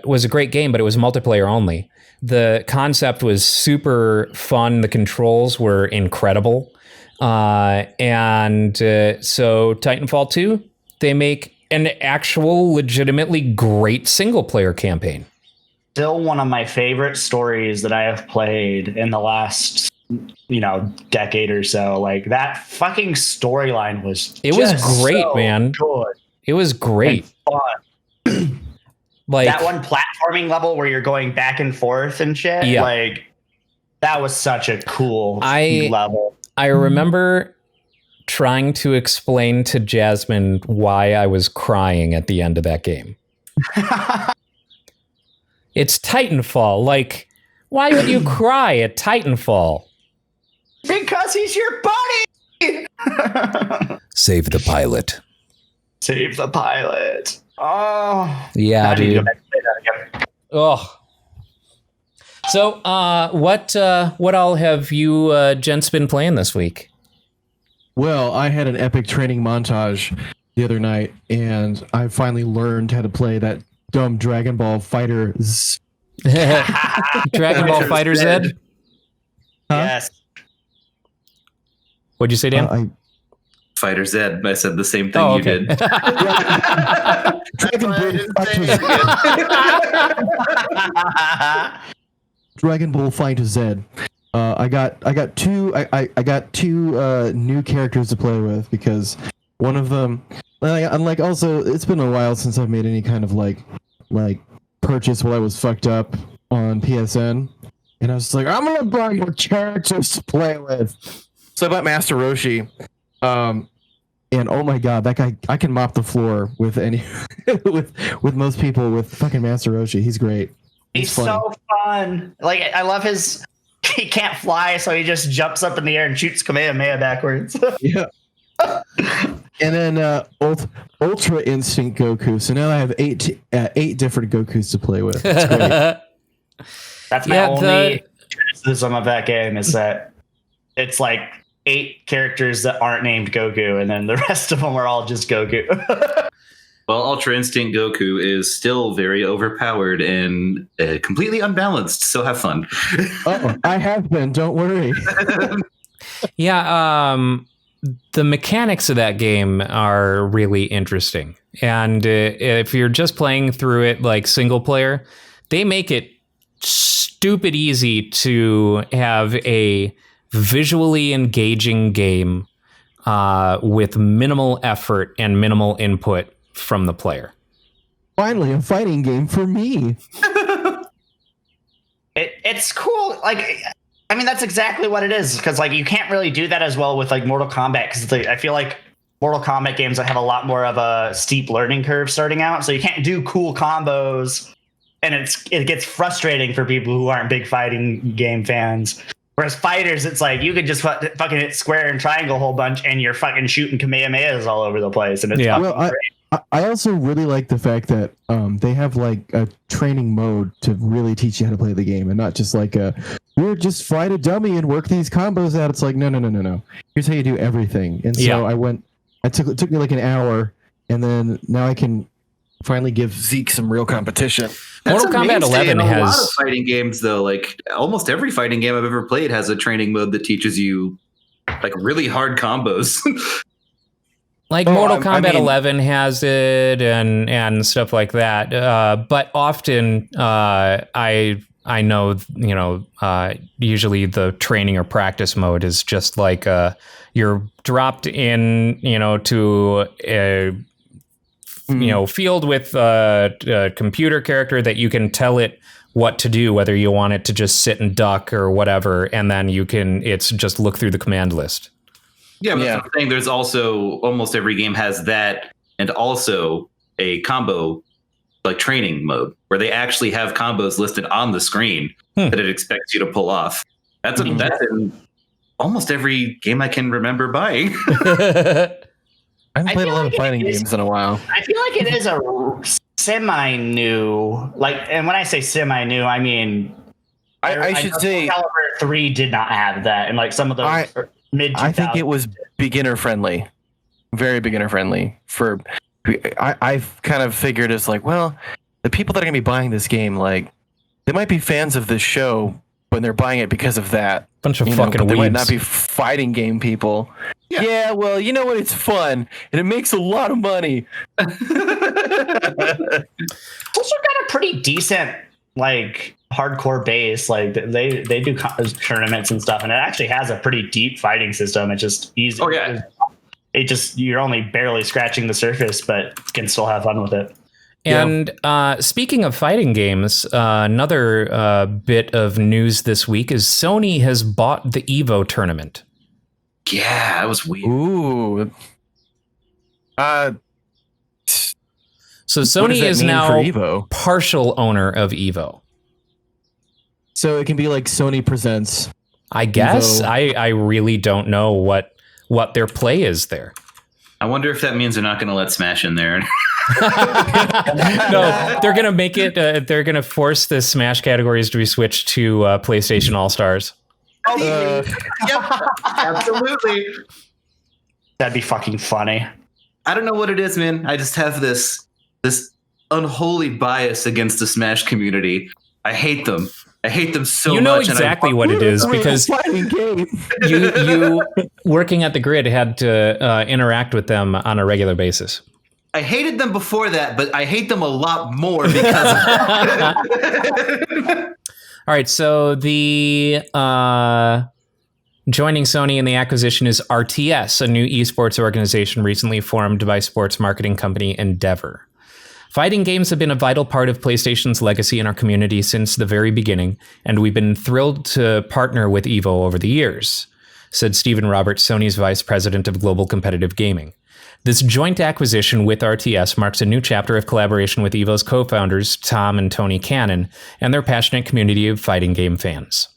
Speaker 2: was a great game, but it was multiplayer only. The concept was super fun. The controls were incredible. And so Titanfall 2, they make an actual legitimately great single player campaign.
Speaker 3: Still one of my favorite stories that I have played in the last, decade or so. Like, that fucking storyline was
Speaker 2: great,
Speaker 3: so
Speaker 2: man.
Speaker 3: Good.
Speaker 2: It was great.
Speaker 3: Fun.
Speaker 2: Like
Speaker 3: that one platforming level where you're going back and forth and shit.
Speaker 2: Yeah.
Speaker 3: Like, that was such a cool level.
Speaker 2: I remember trying to explain to Jasmine why I was crying at the end of that game. It's Titanfall. Like, why would you cry at Titanfall?
Speaker 3: Because he's your buddy.
Speaker 2: Save the pilot.
Speaker 3: Save the pilot. Oh.
Speaker 2: Yeah, dude.
Speaker 3: Go back and play that again.
Speaker 2: Oh. So, what all have you gents been playing this week?
Speaker 4: Well, I had an epic training montage the other night, and I finally learned how to play that dumb Dragon Ball Fighter Z.
Speaker 2: Dragon Ball Fighter Z?
Speaker 3: Huh? Yes.
Speaker 2: What'd you say, Dan?
Speaker 5: Fighter Z. I said the same thing you did.
Speaker 4: Dragon Ball Fighter Z. I got two new characters to play with, because one of them, unlike, also, it's been a while since I've made any kind of like purchase while I was fucked up on PSN, and I was like, I'm gonna buy more characters to play with. So I bought Master Roshi, and oh my god, that guy, I can mop the floor with any with most people with fucking Master Roshi. He's great.
Speaker 3: He's so fun. Like, I love his. He can't fly, so he just jumps up in the air and shoots Kamehameha backwards.
Speaker 4: Yeah. And then Ultra Instinct Goku. So now I have eight different Gokus to play with. That's great.
Speaker 3: That's my only criticism of that game, is that it's like 8 characters that aren't named Goku, and then the rest of them are all just Goku.
Speaker 5: Well, Ultra Instinct Goku is still very overpowered and completely unbalanced, so have fun.
Speaker 4: Oh, I have been. Don't worry.
Speaker 2: Yeah, the mechanics of that game are really interesting. And if you're just playing through it like single player, they make it stupid easy to have a visually engaging game with minimal effort and minimal input from the player.
Speaker 4: Finally, a fighting game for me.
Speaker 3: It's cool. Like, I mean, that's exactly what it is, because like you can't really do that as well with like Mortal Kombat, because I feel like Mortal Kombat games have a lot more of a steep learning curve starting out, so you can't do cool combos, and it gets frustrating for people who aren't big fighting game fans. Whereas fighters, it's like you could just fucking hit square and triangle a whole bunch, and you're fucking shooting Kamehamehas all over the place, and it's great.
Speaker 4: I also really like the fact that they have like a training mode to really teach you how to play the game, and not just like we're just fight a dummy and work these combos out. It's like no. Here's how you do everything. And so it took me like an hour, and then now I can finally give Zeke some real competition.
Speaker 2: Mortal Kombat 11 has
Speaker 5: a lot of fighting games, though. Like almost every fighting game I've ever played has a training mode that teaches you like really hard combos.
Speaker 2: Like Mortal Kombat 11 has it and stuff like that. But often I know, usually the training or practice mode is just like you're dropped in, to a field with a computer character that you can tell it what to do, whether you want it to just sit and duck or whatever. And then it's just look through the command list.
Speaker 5: Yeah, but I'm saying there's also almost every game has that, and also a combo like training mode where they actually have combos listed on the screen that it expects you to pull off. That's in almost every game I can remember buying.
Speaker 4: I haven't played a lot of fighting games in a while.
Speaker 3: I feel like it is a semi-new, and when I say semi-new, I mean
Speaker 4: I should say
Speaker 3: Caliber 3 did not have that, and like some of those mid 2000s.
Speaker 4: I think it was beginner friendly, very beginner friendly. I've kind of figured it's like, well, the people that are gonna be buying this game, like, they might be fans of this show, but they're buying it because of that.
Speaker 2: Bunch of fucking
Speaker 4: They
Speaker 2: weebs.
Speaker 4: might not be fighting game people. Yeah, well, you know what? It's fun and it makes a lot of money.
Speaker 3: Also got a pretty decent hardcore base. Like they do tournaments and stuff, and it actually has a pretty deep fighting system. It's just easy.
Speaker 5: Oh yeah.
Speaker 3: You're only barely scratching the surface, but can still have fun with it.
Speaker 2: And speaking of fighting games, another bit of news this week is Sony has bought the Evo tournament.
Speaker 5: Yeah, that was weird.
Speaker 4: Ooh.
Speaker 2: So Sony is now partial owner of Evo.
Speaker 4: So it can be like Sony Presents.
Speaker 2: I guess.
Speaker 4: Evo.
Speaker 2: I really don't know what their play is there.
Speaker 5: I wonder if that means they're not going to let Smash in there.
Speaker 2: No, they're going to make it. They're going to force the Smash categories to be switched to PlayStation All-Stars.
Speaker 5: Yep, absolutely.
Speaker 3: That'd be fucking funny.
Speaker 5: I don't know what it is, man. I just have this unholy bias against the Smash community. I hate them. I hate them so much.
Speaker 2: You know exactly what it is because you working at the Grid had to interact with them on a regular basis.
Speaker 5: I hated them before that, but I hate them a lot more because of it.
Speaker 2: All right, so the joining Sony in the acquisition is RTS, a new esports organization recently formed by sports marketing company Endeavor. Fighting games have been a vital part of PlayStation's legacy in our community since the very beginning, and we've been thrilled to partner with Evo over the years, said Stephen Roberts, Sony's vice president of global competitive gaming. This joint acquisition with RTS marks a new chapter of collaboration with Evo's co-founders, Tom and Tony Cannon, and their passionate community of fighting game fans.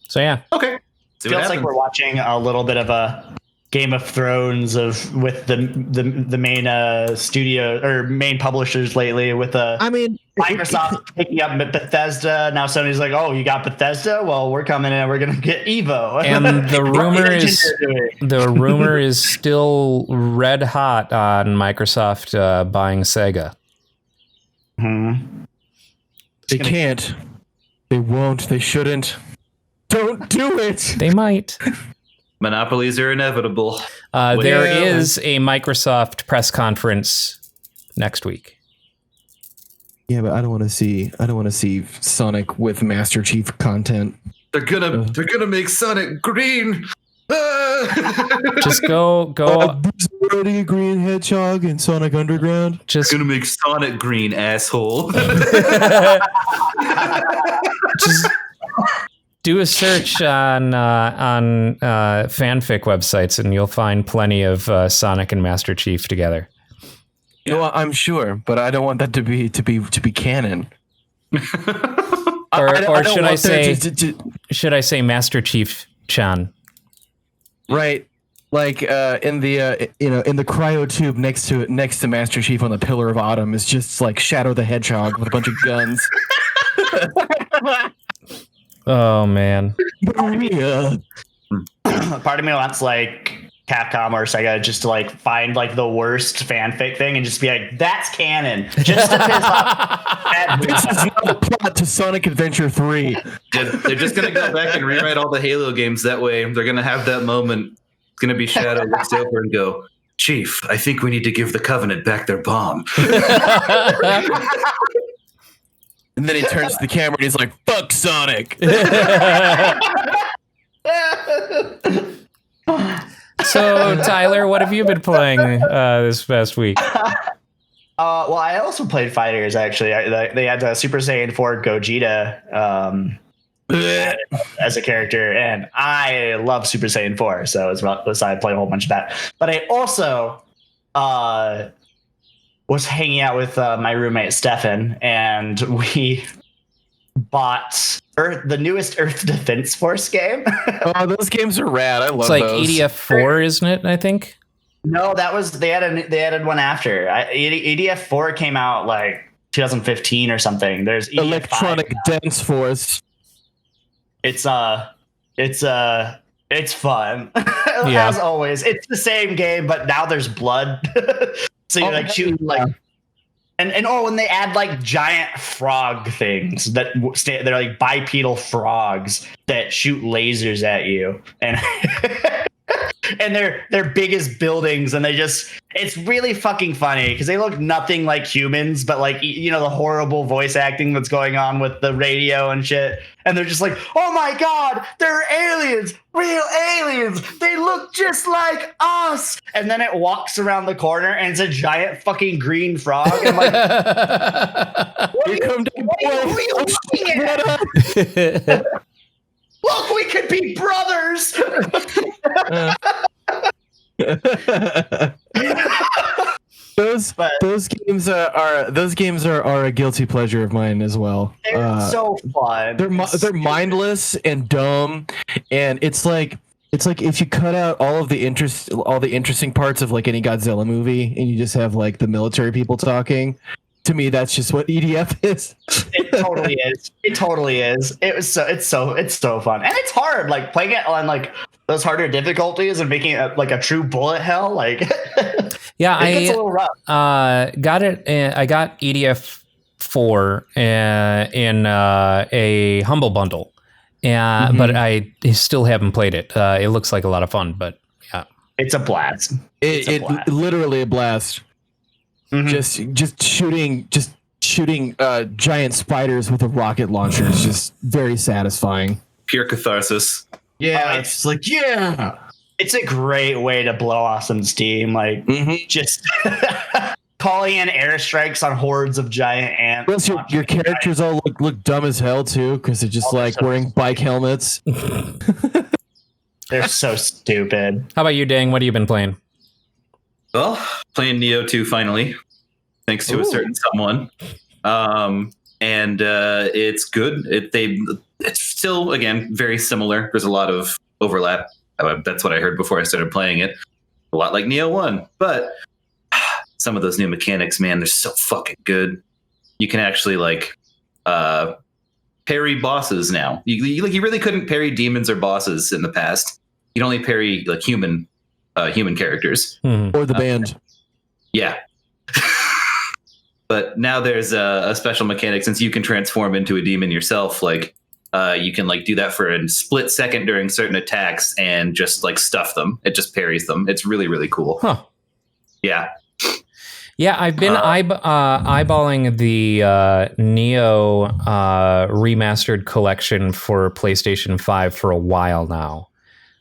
Speaker 2: So yeah.
Speaker 5: Okay.
Speaker 3: Feels like we're watching a little bit of a Game of Thrones with the main studio or main publishers lately with Microsoft picking up Bethesda. Now Sony's like, oh, you got Bethesda? Well, we're coming in and we're gonna get Evo.
Speaker 2: And the rumor is still red hot on Microsoft buying Sega.
Speaker 4: They can't. They won't. They shouldn't. Don't do it.
Speaker 2: They might.
Speaker 5: Monopolies are inevitable.
Speaker 2: There is a Microsoft press conference next week.
Speaker 4: Yeah, but I don't want to see Sonic with Master Chief content.
Speaker 5: They're gonna make Sonic green.
Speaker 2: Just go.
Speaker 4: Already a green hedgehog in Sonic Underground.
Speaker 5: Just gonna make Sonic green, asshole.
Speaker 2: Just do a search on fanfic websites, and you'll find plenty of Sonic and Master Chief together.
Speaker 4: Yeah. No, I'm sure, but I don't want that to be canon.
Speaker 2: or should I say? Should I say Master Chief Chan?
Speaker 4: Right, like in the in the cryo tube next to Master Chief on the Pillar of Autumn is just like Shadow the Hedgehog with a bunch of guns.
Speaker 2: Oh man.
Speaker 3: Part of me wants like Capcom or Sega just to like find like the worst fanfic thing and just be like, that's canon. Just to piss off.
Speaker 4: This is not the plot to Sonic Adventure 3.
Speaker 5: They're just gonna go back and rewrite all the Halo games. That way they're gonna have that moment. It's gonna be Shadow looks over and go, Chief, I think we need to give the Covenant back their bomb.
Speaker 4: And then he turns to the camera and he's like, fuck Sonic.
Speaker 2: So, Tyler, what have you been playing this past week?
Speaker 3: Well, I also played Fighters, actually. They had Super Saiyan 4 Gogeta as a character, and I love Super Saiyan 4, so I played a whole bunch of that. But I also was hanging out with my roommate Stefan, and we bought the newest Earth Defense Force game.
Speaker 4: Oh, those games are rad. I love
Speaker 2: it's like
Speaker 4: those.
Speaker 2: EDF4, isn't it? I think.
Speaker 3: No, that was they added one after. EDF4 came out like 2015 or something. There's EDF5
Speaker 4: Electronic Dense Force.
Speaker 3: It's fun. As always. It's the same game, but now there's blood. So you're like shooting like. And when they add like giant frog things that they're like bipedal frogs that shoot lasers at you, and and they're big as buildings, and it's really fucking funny because they look nothing like humans, but like the horrible voice acting that's going on with the radio and shit, and they're just like, oh my god, they're aliens, real aliens, they look just like us, and then it walks around the corner and it's a giant fucking green frog. And I'm like, what are you looking at? Look, we could be brothers.
Speaker 4: Those games are a guilty pleasure of mine as well.
Speaker 3: They're so fun.
Speaker 4: They're mindless and dumb, and it's like if you cut out all the interesting parts of like any Godzilla movie, and you just have like the military people talking. To me, that's just what EDF is.
Speaker 3: It totally is. It totally is. It's so fun, and it's hard. Like playing it on like those harder difficulties and making it like a true bullet hell. Like,
Speaker 2: yeah,
Speaker 3: it gets a little rough.
Speaker 2: Got it. I got EDF4 in a humble bundle, but I still haven't played it. It looks like a lot of fun, but yeah,
Speaker 3: it's a blast.
Speaker 4: It's literally a blast. Mm-hmm. Just shooting giant spiders with a rocket launcher is just very satisfying.
Speaker 5: Pure catharsis.
Speaker 4: Yeah, it's like
Speaker 3: it's a great way to blow off some steam. Like just calling in airstrikes on hordes of giant ants.
Speaker 4: Plus, your characters all look dumb as hell too, because they're just like wearing bike helmets.
Speaker 3: They're so stupid.
Speaker 2: How about you, Dang? What have you been playing?
Speaker 5: Well, playing Neo 2 finally, thanks to a certain someone, and it's good. It's still again very similar. There's a lot of overlap. That's what I heard before I started playing it. A lot like Neo 1, but some of those new mechanics, man, they're so fucking good. You can actually like parry bosses now. You really couldn't parry demons or bosses in the past. You'd only parry like human characters
Speaker 4: or the band.
Speaker 5: Yeah. But now there's a special mechanic, since you can transform into a demon yourself. Like you can like do that for a split second during certain attacks and just like stuff them. It just parries them. It's really, really cool.
Speaker 2: Huh.
Speaker 5: Yeah.
Speaker 2: Yeah, I've been eyeballing the Neo remastered collection for PlayStation 5 for a while now.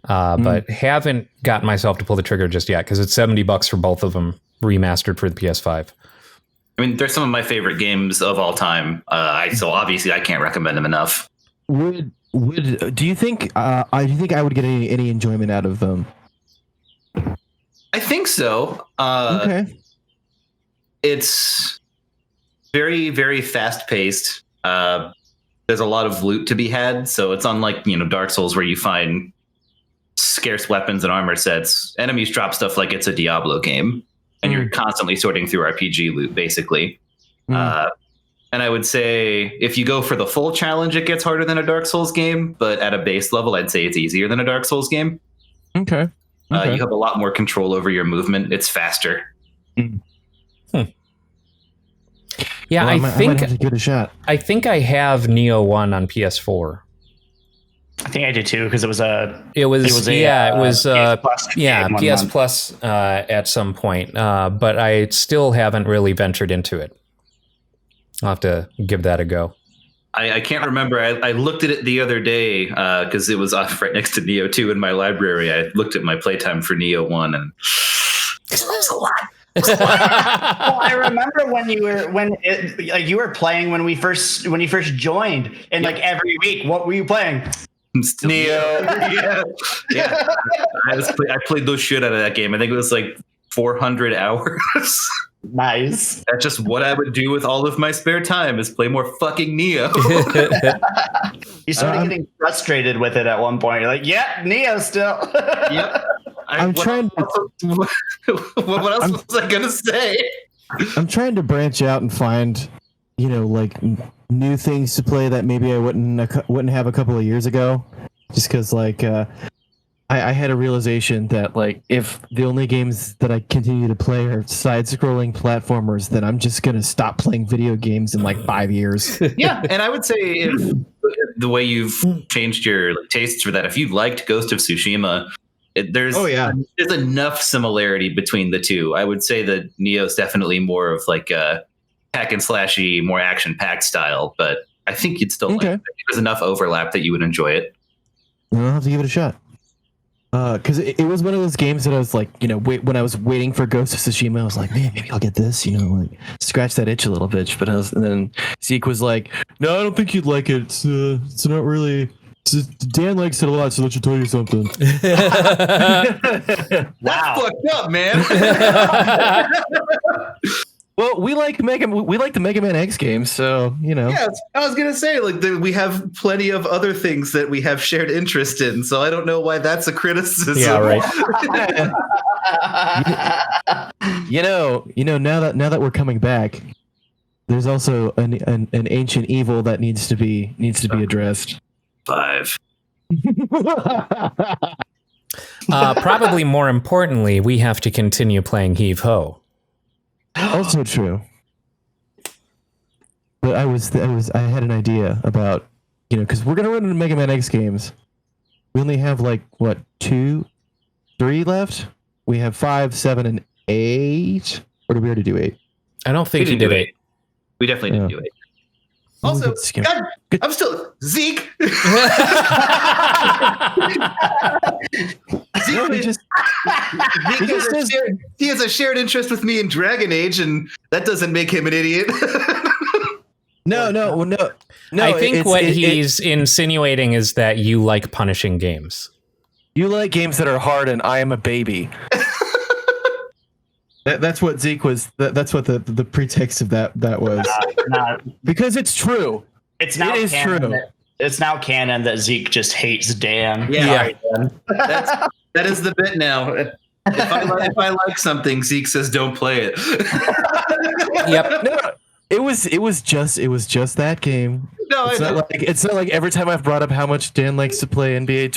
Speaker 2: But haven't gotten myself to pull the trigger just yet because it's $70 for both of them remastered for the PS5.
Speaker 5: I mean, they're some of my favorite games of all time. So obviously I can't recommend them enough.
Speaker 4: Do you think I would get any enjoyment out of them?
Speaker 5: I think so.
Speaker 4: Okay.
Speaker 5: It's very, very fast paced. There's a lot of loot to be had. So it's unlike, Dark Souls where you find scarce weapons and armor sets. Enemies drop stuff like it's a Diablo game, and you're constantly sorting through RPG loot, basically. And I would say if you go for the full challenge, it gets harder than a Dark Souls game, but at a base level, I'd say it's easier than a Dark Souls game.
Speaker 4: Okay.
Speaker 5: You have a lot more control over your movement. It's faster.
Speaker 2: Yeah,
Speaker 4: well, I might have to give it a shot.
Speaker 2: I think I have Neo 1 on PS4.
Speaker 3: I think I did too because it was
Speaker 2: PS Plus at some point, but I still haven't really ventured into it. I'll have to give that a go.
Speaker 5: I can't remember. I looked at it the other day because it was off right next to Neo 2 in my library. I looked at my playtime for Neo 1 and it was a lot.
Speaker 3: Well, I remember when you were playing when you first joined, and like every week, what were you playing?
Speaker 5: Neo. Yeah. I played those shit out of that game. I think it was like 400 hours.
Speaker 3: Nice.
Speaker 5: That's just what I would do with all of my spare time is play more fucking Neo.
Speaker 3: You started getting frustrated with it at one point. You're like, "Yep, Neo still."
Speaker 5: Yep.
Speaker 4: I'm trying
Speaker 5: to. What else was I gonna say?
Speaker 4: I'm trying to branch out and find, like new things to play that maybe I wouldn't have a couple of years ago. Just because, like, I had a realization that, like, if the only games that I continue to play are side-scrolling platformers, then I'm just gonna stop playing video games in like 5 years.
Speaker 5: Yeah, and I would say if the way you've changed your tastes for that, if you liked Ghost of Tsushima, there's enough similarity between the two. I would say that Neo's definitely more of like a hack and slashy, more action-packed style, but I think you'd still like it. There's enough overlap that you would enjoy it.
Speaker 4: I'll have to give it a shot. Because it was one of those games that I was like, when I was waiting for Ghost of Tsushima, I was like, man, maybe I'll get this, like scratch that itch a little bit. But and then Zeke was like, no, I don't think you'd like it. It's not really. Dan likes it a lot, so let you tell you something.
Speaker 5: That's fucked up, man.
Speaker 4: Well, we like the Mega Man X games, so
Speaker 5: Yeah, I was gonna say we have plenty of other things that we have shared interest in, so I don't know why that's a criticism.
Speaker 2: Yeah, right.
Speaker 4: Now that we're coming back, there's also an ancient evil that needs to be addressed.
Speaker 5: 5.
Speaker 2: Probably more importantly, we have to continue playing Heave Ho.
Speaker 4: Also true. But I had an idea about, because we're gonna run into Mega Man X games. We only have 2, 3 left. We have 5, 7, and 8. Or did we already do 8?
Speaker 2: I don't think he did 8.
Speaker 5: We definitely didn't do 8. Also, God, I'm still Zeke. He has a shared interest with me in Dragon Age, and that doesn't make him an idiot.
Speaker 4: No.
Speaker 2: I think what he's insinuating is that you like punishing games.
Speaker 4: You like games that are hard, and I am a baby. That's what Zeke was. That's what the pretext of that was. Because it's true.
Speaker 3: It is true. It's now canon that Zeke just hates Dan.
Speaker 5: Yeah. That is the bit now. If I like something, Zeke says don't play it.
Speaker 2: Yep.
Speaker 4: No, it was just that game.
Speaker 5: No,
Speaker 4: it's not like every time I've brought up how much Dan likes to play NBA,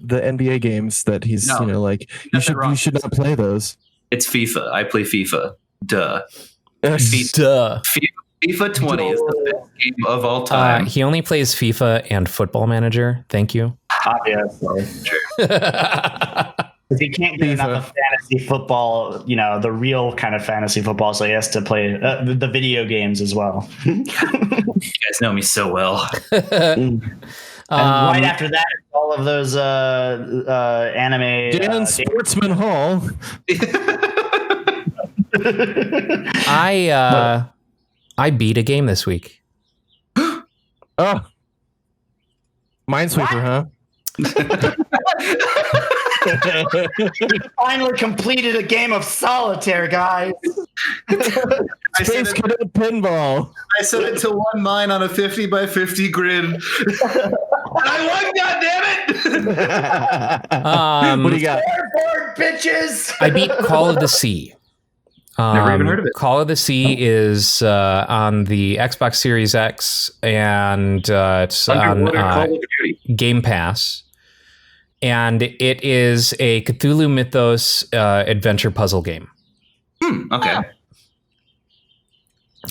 Speaker 4: the NBA games that he's you should not play those.
Speaker 5: It's FIFA. I play FIFA. Duh.
Speaker 2: Duh.
Speaker 5: FIFA 20 is the best game of all time.
Speaker 2: He only plays FIFA and Football Manager. Thank you.
Speaker 3: Obviously. Because he can't get enough of fantasy football, the real kind of fantasy football, so he has to play the video games as well.
Speaker 5: You guys know me so well.
Speaker 3: And right after that, all of those anime.
Speaker 4: Dan Sportsman Hall.
Speaker 2: I beat a game this week.
Speaker 4: Oh, Minesweeper, huh?
Speaker 3: He finally completed a game of solitaire, guys.
Speaker 4: Space Cadet Pinball.
Speaker 5: I set it to one mine on a 50 by 50 grid. And I won, goddammit!
Speaker 4: What do you got?
Speaker 3: Board, bitches!
Speaker 2: I beat Call of the Sea.
Speaker 5: Never even heard of it.
Speaker 2: Call of the Sea is on the Xbox Series X, and it's on Game Pass. And it is a Cthulhu Mythos adventure puzzle game.
Speaker 5: Okay.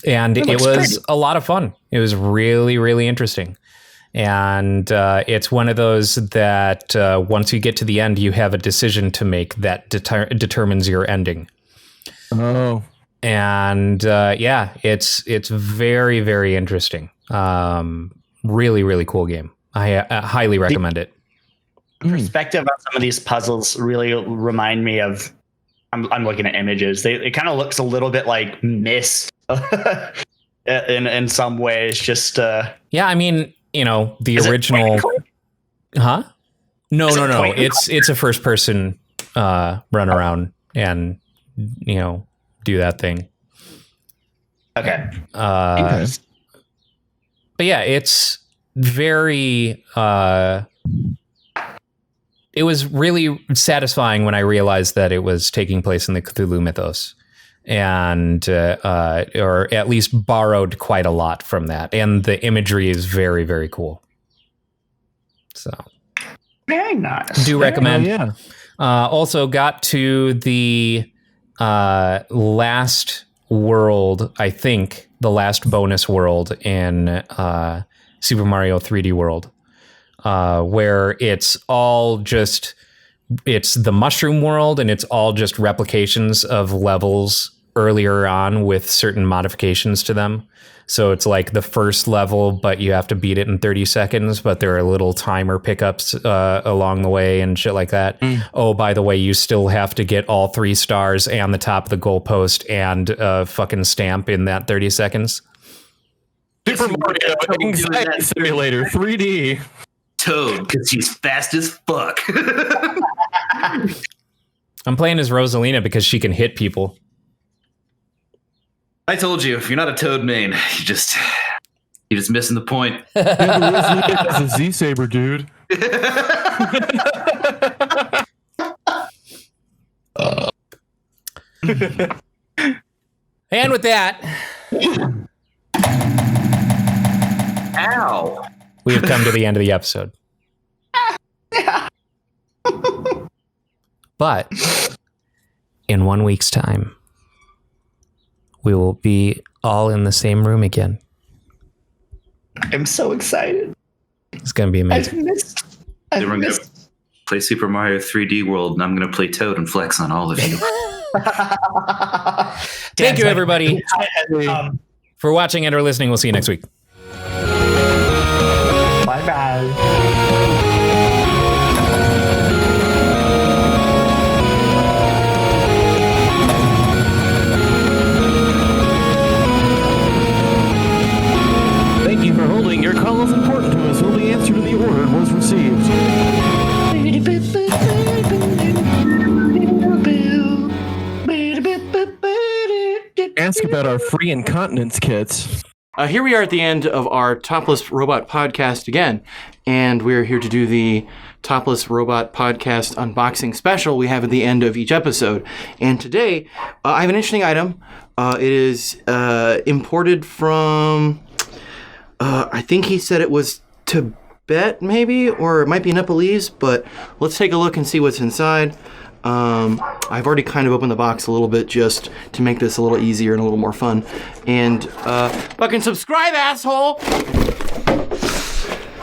Speaker 2: And it was a lot of fun. It was really, really interesting. And it's one of those that once you get to the end, you have a decision to make that determines your ending.
Speaker 4: Oh.
Speaker 2: And it's very, very interesting. Really, really cool game. I highly recommend it.
Speaker 3: The perspective on some of these puzzles really remind me of. I'm looking at images. It kind of looks a little bit like Myst in some ways. Just
Speaker 2: yeah, I mean, the original. Huh? No. It's a first person run around and do that thing.
Speaker 3: Okay.
Speaker 2: But yeah, it's very. It was really satisfying when I realized that it was taking place in the Cthulhu mythos, and or at least borrowed quite a lot from that. And the imagery is very, very cool. So
Speaker 3: very nice.
Speaker 2: Do recommend.
Speaker 4: Yeah.
Speaker 2: Also got to the last world, I think the last bonus world in Super Mario 3D World, where it's the mushroom world, and it's all just replications of levels earlier on with certain modifications to them. So it's like the first level, but you have to beat it in 30 seconds, but there are little timer pickups along the way and shit like that. Oh, by the way, you still have to get all 3 stars and the top of the goalpost and fucking stamp in that 30 seconds.
Speaker 4: Super Mario Anxiety Simulator 3D.
Speaker 5: Toad, because he's fast as fuck.
Speaker 2: I'm playing as Rosalina because she can hit people.
Speaker 5: I told you, if you're not a Toad main, you're just missing the point.
Speaker 4: It's a Z-Saber, dude.
Speaker 2: And with that,
Speaker 5: ow,
Speaker 2: we have come to the end of the episode. But in 1 week's time, we will be all in the same room again.
Speaker 3: I'm so excited.
Speaker 2: It's going to be amazing.
Speaker 5: Then we're going to play Super Mario 3D World, and I'm going to play Toad and flex on all of you.
Speaker 2: Thank you, everybody, for watching and or listening. We'll see you next week.
Speaker 3: Bye-bye.
Speaker 4: Thank you for holding. Your call is important to us. Will the answer to the order was received? Ask about our free incontinence kits. Here we are at the end of our Topless Robot podcast again, and we're here to do the Topless Robot podcast unboxing special we have at the end of each episode. And today, I have an interesting item. It is imported from, I think he said it was Tibet, maybe, or it might be Nepalese, but let's take a look and see what's inside. I've already kind of opened the box a little bit just to make this a little easier and a little more fun. And fucking subscribe, asshole!